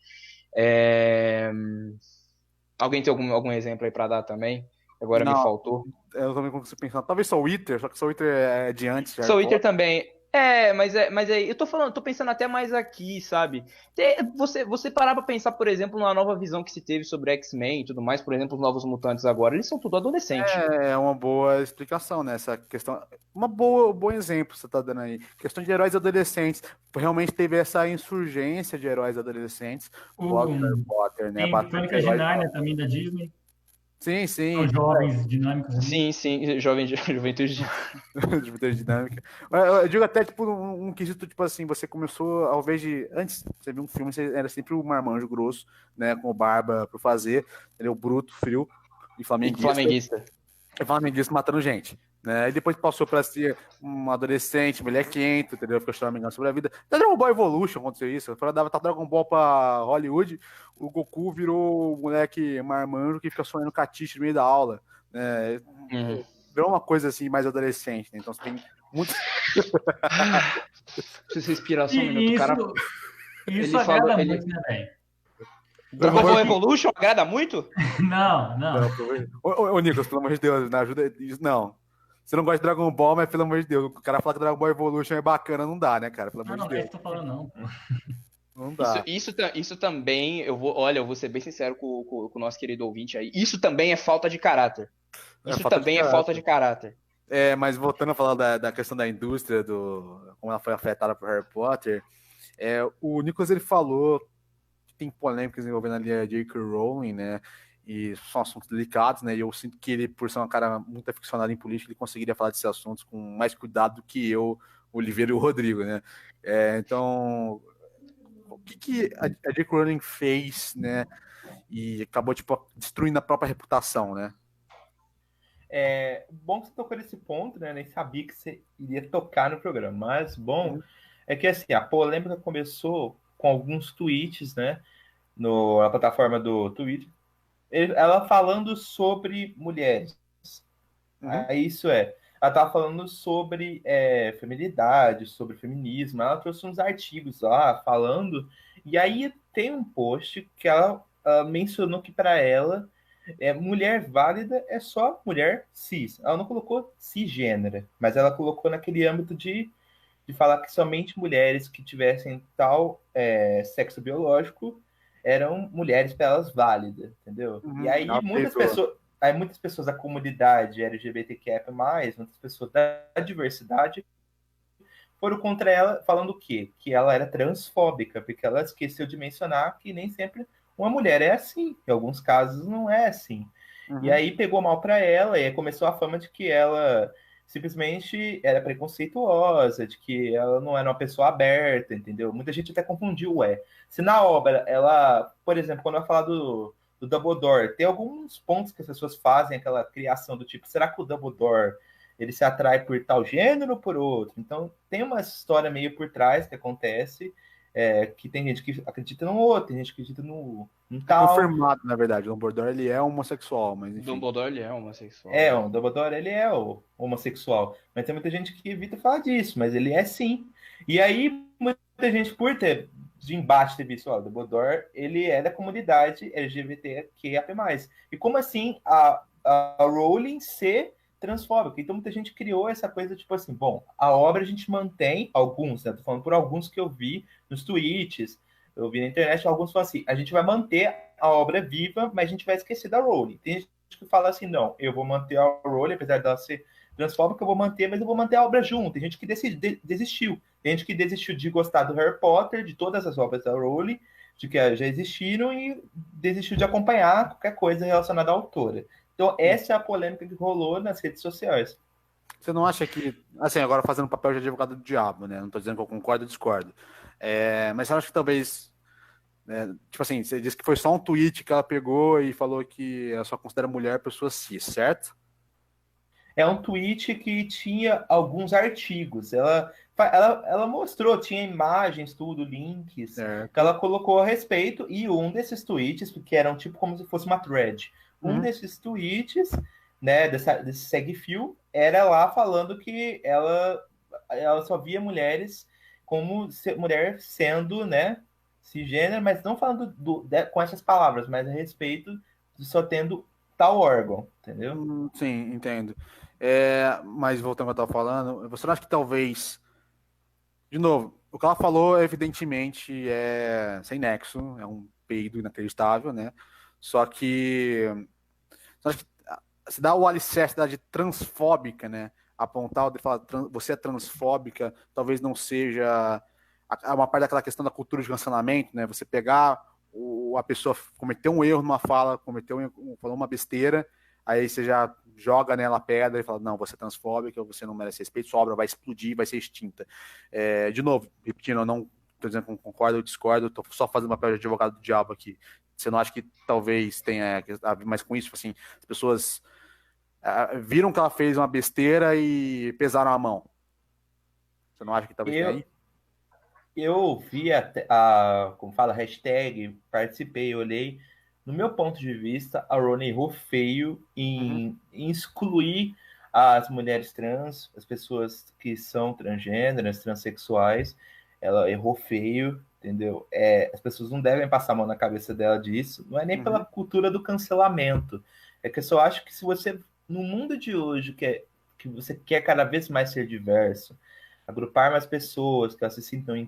Alguém tem algum exemplo aí para dar também? Agora Não, me faltou. Eu também consigo pensar. Talvez Soul Eater, só que Soul Eater é de antes. Soul Eater também. Mas eu tô pensando até mais aqui, sabe? Você parar pra pensar, por exemplo, na nova visão que se teve sobre X-Men e tudo mais, por exemplo, os Novos Mutantes agora, eles são tudo adolescentes. É uma boa explicação, né? Essa questão. Um bom exemplo você tá dando aí. Questão de heróis adolescentes. Realmente teve essa insurgência de heróis adolescentes. O Harry Potter, né? Tem Crônicas de Nárnia também da Disney. Sim. São jovens dinâmicos. Sim, juventude dinâmica. Eu digo até, tipo, um quesito, tipo assim, você começou, ao invés de. Antes, você viu um filme, você era sempre o marmanjo grosso, né? Com barba pra fazer, entendeu? Bruto, frio e flamenguista. Flamenguista matando gente. Né? E depois passou pra ser um adolescente, molequento, entendeu? Ficou choramingando sobre a vida. Da Dragon Ball Evolution aconteceu isso. Foi dava Dragon Ball pra Hollywood, o Goku virou o moleque marmanjo que fica sonhando catiche no meio da aula. Virou uma coisa assim mais adolescente, né? Então você tem muito. Precisa respirar só um E minuto, cara. isso Ele agrada falou, muito, né, velho? Dragon Ball Evolution agrada muito? Não. Ô, Nicolas, pelo amor de Deus, me ajuda. Não. Você não gosta de Dragon Ball, mas pelo amor de Deus, o cara fala que Dragon Ball Evolution é bacana, não dá, né, cara? Pelo amor de Não é Deus. isso que eu tô falando, não. Não dá. Isso também, eu vou ser bem sincero com o nosso querido ouvinte aí. Isso também é falta de caráter. Isso também é falta de caráter. Mas voltando a falar da questão da indústria, como ela foi afetada por Harry Potter, o Nicolas ele falou que tem polêmicas envolvendo ali a J.K. Rowling, né? E são assuntos delicados, né? E eu sinto que ele, por ser um cara muito aficionado em política, ele conseguiria falar desses assuntos com mais cuidado do que eu, o Oliveira e o Rodrigo, né? Então, o que a J.K. Rowling fez, né? E acabou, tipo, destruindo a própria reputação, né? Bom que você tocou nesse ponto, né? Nem sabia que você iria tocar no programa. Mas, bom, é que assim, a polêmica começou com alguns tweets, né? Na plataforma do Twitter. Ela falando sobre mulheres. Aí ela estava falando sobre feminilidade, sobre feminismo. Ela trouxe uns artigos lá falando. E aí tem um post que ela mencionou que para ela mulher válida é só mulher cis. Ela não colocou cisgênera, mas ela colocou naquele âmbito de falar que somente mulheres que tivessem tal sexo biológico eram mulheres para elas válidas, entendeu? E aí muitas pessoas da comunidade LGBTQIA+, muitas pessoas da diversidade foram contra ela, falando o quê? Que ela era transfóbica, porque ela esqueceu de mencionar que nem sempre uma mulher é assim. Em alguns casos não é assim. E aí pegou mal para ela e aí começou a fama de que ela simplesmente era preconceituosa, de que ela não era uma pessoa aberta, entendeu? Muita gente até confundiu, se na obra ela, por exemplo, quando eu falar do Dumbledore, tem alguns pontos que as pessoas fazem aquela criação do tipo, será que o Dumbledore ele se atrai por tal gênero ou por outro? Então tem uma história meio por trás que acontece, que tem gente que acredita no outro, tem gente que acredita no tal. Confirmado, na verdade, o Dumbledore ele é homossexual, mas enfim. Dumbledore ele é homossexual. O Dumbledore ele é homossexual, mas tem muita gente que evita falar disso, mas ele é sim. E aí muita gente por ter de embate ter visto, o Dumbledore ele é da comunidade LGBTQIA+. E como assim a Rowling ser transfóbica? Então muita gente criou essa coisa tipo assim, bom, a obra a gente mantém alguns, né? Tô falando por alguns que eu vi nos tweets, eu vi na internet, alguns falam assim, a gente vai manter a obra viva, mas a gente vai esquecer da Rowling. Tem gente que fala assim, não, eu vou manter a Rowling, apesar dela ser transfóbica, eu vou manter, mas eu vou manter a obra junto. Tem gente que desistiu. Tem gente que desistiu de gostar do Harry Potter, de todas as obras da Rowling, de que já existiram, e desistiu de acompanhar qualquer coisa relacionada à autora. Então, essa é a polêmica que rolou nas redes sociais. Você não acha que, assim, agora fazendo papel de advogado do diabo, né? Não estou dizendo que eu concordo ou discordo. Mas você acha que talvez, tipo assim, você disse que foi só um tweet que ela pegou e falou que ela só considera mulher pessoa cis, certo? É um tweet que tinha alguns artigos. Ela mostrou, tinha imagens, tudo, links, que ela colocou a respeito, e um desses tweets, que eram tipo como se fosse uma thread, um desses tweets, né, desse segue-fio, era lá falando que ela só via mulheres como mulher sendo, né, cisgênero, mas não falando com essas palavras, mas a respeito de só tendo tal órgão, entendeu? Sim, entendo. Mas voltando ao que eu estava falando, você não acha que talvez, de novo, o que ela falou, evidentemente, é sem nexo, é um peido inacreditável, né? Só que você acha que se dá o alicerce de transfóbica, né? Apontar, falar, você é transfóbica, talvez não seja uma parte daquela questão da cultura de cancelamento, né? Você pegar a pessoa cometeu um erro numa fala, falou uma besteira, aí você já joga nela a pedra e fala, não, você é transfóbica, você não merece respeito, sua obra vai explodir, vai ser extinta. De novo, repetindo, eu não estou dizendo que eu concordo ou discordo, estou só fazendo papel de advogado do diabo aqui. Você não acha que talvez tenha a ver mais com isso? Assim, as pessoas viram que ela fez uma besteira e pesaram a mão. Você não acha que talvez tenha aí? Eu vi como fala, hashtag, participei, olhei no meu ponto de vista, a Rowling errou feio em excluir as mulheres trans, as pessoas que são transgêneras, transexuais. Ela errou feio, entendeu? As pessoas não devem passar a mão na cabeça dela disso. Não é nem pela cultura do cancelamento. É que eu só acho que se você, no mundo de hoje, que você quer cada vez mais ser diverso, agrupar mais pessoas, que elas se sintam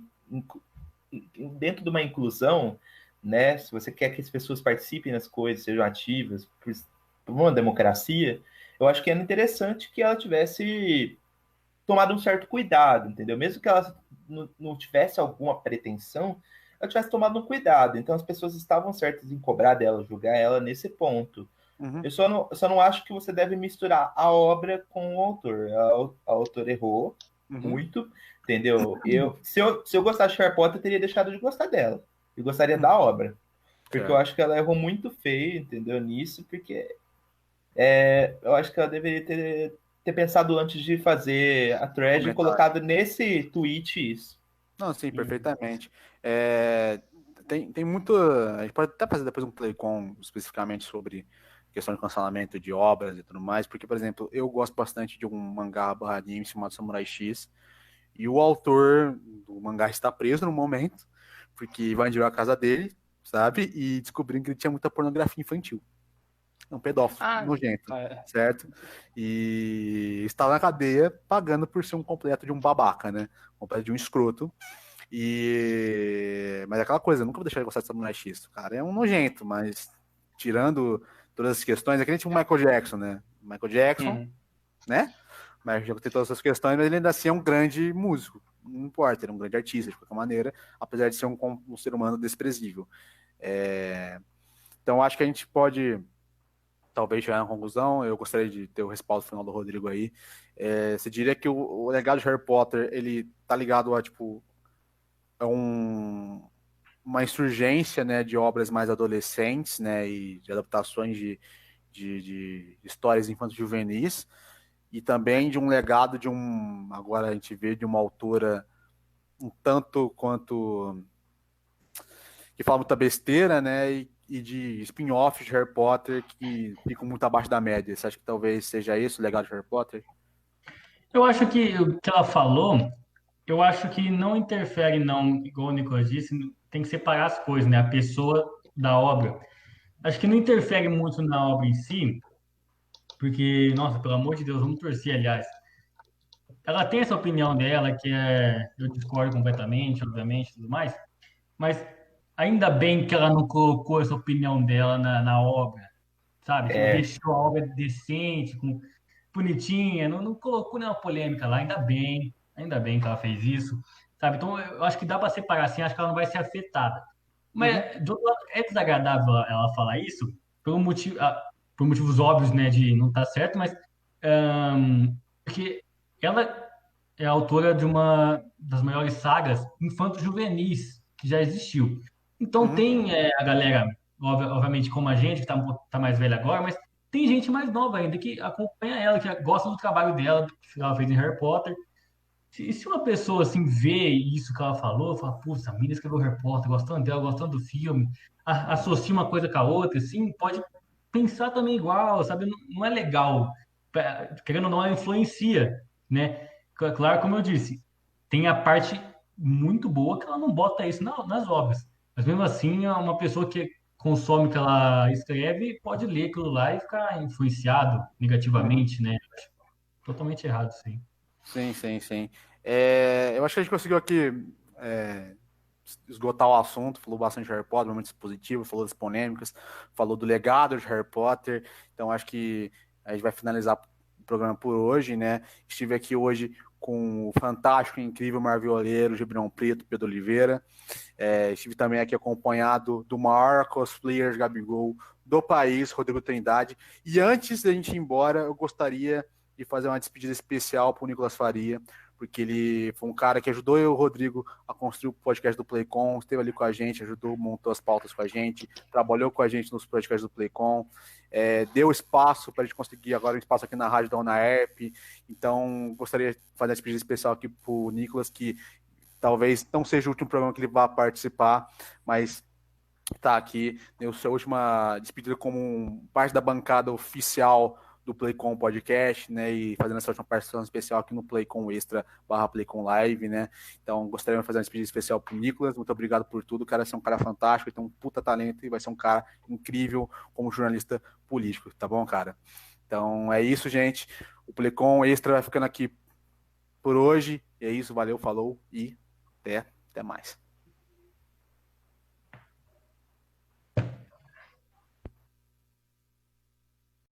dentro de uma inclusão, né? Se você quer que as pessoas participem das coisas, sejam ativas, por uma democracia, eu acho que era interessante que ela tivesse tomado um certo cuidado, entendeu? Mesmo que ela não tivesse alguma pretensão, ela tivesse tomado um cuidado. Então as pessoas estavam certas em cobrar dela, julgar ela nesse ponto. Eu só não acho que você deve misturar a obra com o autor. A autora errou muito, entendeu? Se eu gostasse de Harry Potter, eu teria deixado de gostar dela. Eu gostaria da obra. Porque eu acho que ela errou muito feio, entendeu? Nisso, porque eu acho que ela deveria ter pensado antes de fazer a thread e colocado nesse tweet isso. Não, sim, perfeitamente. Tem muito. A gente pode até fazer depois um playcom especificamente sobre questão de cancelamento de obras e tudo mais, porque, por exemplo, eu gosto bastante de um mangá barra anime chamado Samurai X, e o autor do mangá está preso no momento, porque invadiram a casa dele, sabe? E descobriram que ele tinha muita pornografia infantil. É um pedófilo nojento, certo? E estava na cadeia pagando por ser um completo de um babaca, né? Completo de um escroto. Mas é aquela coisa, eu nunca vou deixar de gostar de Samurai X. O cara é um nojento, mas tirando todas as questões, é que nem tipo o Michael Jackson, né? Michael Jackson, né? Mas já tem todas essas questões, mas ele ainda assim é um grande músico. Não importa, ele é um grande artista, de qualquer maneira, apesar de ser um ser humano desprezível. Então, acho que a gente pode talvez chegar na conclusão. Eu gostaria de ter o respaldo final do Rodrigo aí. Você diria que o legado de Harry Potter, ele tá ligado a, tipo, uma insurgência, né, de obras mais adolescentes, né, e de adaptações de histórias infantis juvenis, e também de um legado agora a gente vê de uma autora um tanto quanto que fala muita besteira, né, e de spin-offs de Harry Potter que ficam muito abaixo da média. Você acha que talvez seja isso o legado de Harry Potter? Eu acho que o que ela falou, eu acho que não interfere, não, igual o Nicolas disse, tem que separar as coisas, né? A pessoa da obra. Acho que não interfere muito na obra em si, porque, nossa, pelo amor de Deus, vamos torcer, aliás. Ela tem essa opinião dela, que eu discordo completamente, obviamente, tudo mais, mas ainda bem que ela não colocou essa opinião dela na obra, sabe? Tipo, deixou a obra decente, bonitinha, não colocou nenhuma polêmica lá, ainda bem que ela fez isso, sabe? Então eu acho que dá para separar assim, acho que ela não vai ser afetada. Mas do outro lado, é desagradável ela falar isso por motivos óbvios, né, de não estar certo, mas porque ela é autora de uma das maiores sagas infanto-juvenis que já existiu. Então tem a galera, obviamente como a gente, que tá mais velha agora, mas tem gente mais nova ainda que acompanha ela, que gosta do trabalho dela, que ela fez em Harry Potter. Se uma pessoa assim vê isso que ela falou, fala, putz, a menina escreveu Harry Potter, gostando dela, gostando do filme, associa uma coisa com a outra, assim, pode pensar também igual, sabe? Não é legal. Querendo ou não, ela influencia, né? Claro, como eu disse, tem a parte muito boa que ela não bota isso nas obras. Mas mesmo assim, uma pessoa que consome o que ela escreve pode ler aquilo lá e ficar influenciado negativamente, né? Acho totalmente errado, sim. Sim, sim, sim. Eu acho que a gente conseguiu aqui esgotar o assunto, falou bastante de Harry Potter, momentos positivos, falou das polêmicas, falou do legado de Harry Potter. Então acho que a gente vai finalizar o programa por hoje, né? Estive aqui hoje com o fantástico e incrível Marvioleiro, Gibrão Preto, Pedro Oliveira. Estive também aqui acompanhado do maior cosplayer de Gabigol do país, Rodrigo Trindade. E antes da gente ir embora, eu gostaria de fazer uma despedida especial para o Nicolas Faria, porque ele foi um cara que ajudou eu e o Rodrigo a construir o podcast do Playcom, esteve ali com a gente, ajudou, montou as pautas com a gente, trabalhou com a gente nos podcasts do Playcom, deu espaço para a gente conseguir agora um espaço aqui na rádio da UNAERP. Então, gostaria de fazer uma despedida especial aqui para o Nicolas, que talvez não seja o último programa que ele vá participar, mas tá aqui, deu sua última despedida como parte da bancada oficial do Playcom Podcast, né, e fazendo essa última participação especial aqui no Playcom Extra / Playcom Live, né, então gostaria de fazer uma despedida especial pro Nicolas, muito obrigado por tudo, o cara é um cara fantástico, ele tem um puta talento e vai ser um cara incrível como jornalista político, tá bom, cara? Então é isso, gente, o Playcom Extra vai ficando aqui por hoje, e é isso, valeu, falou e até mais.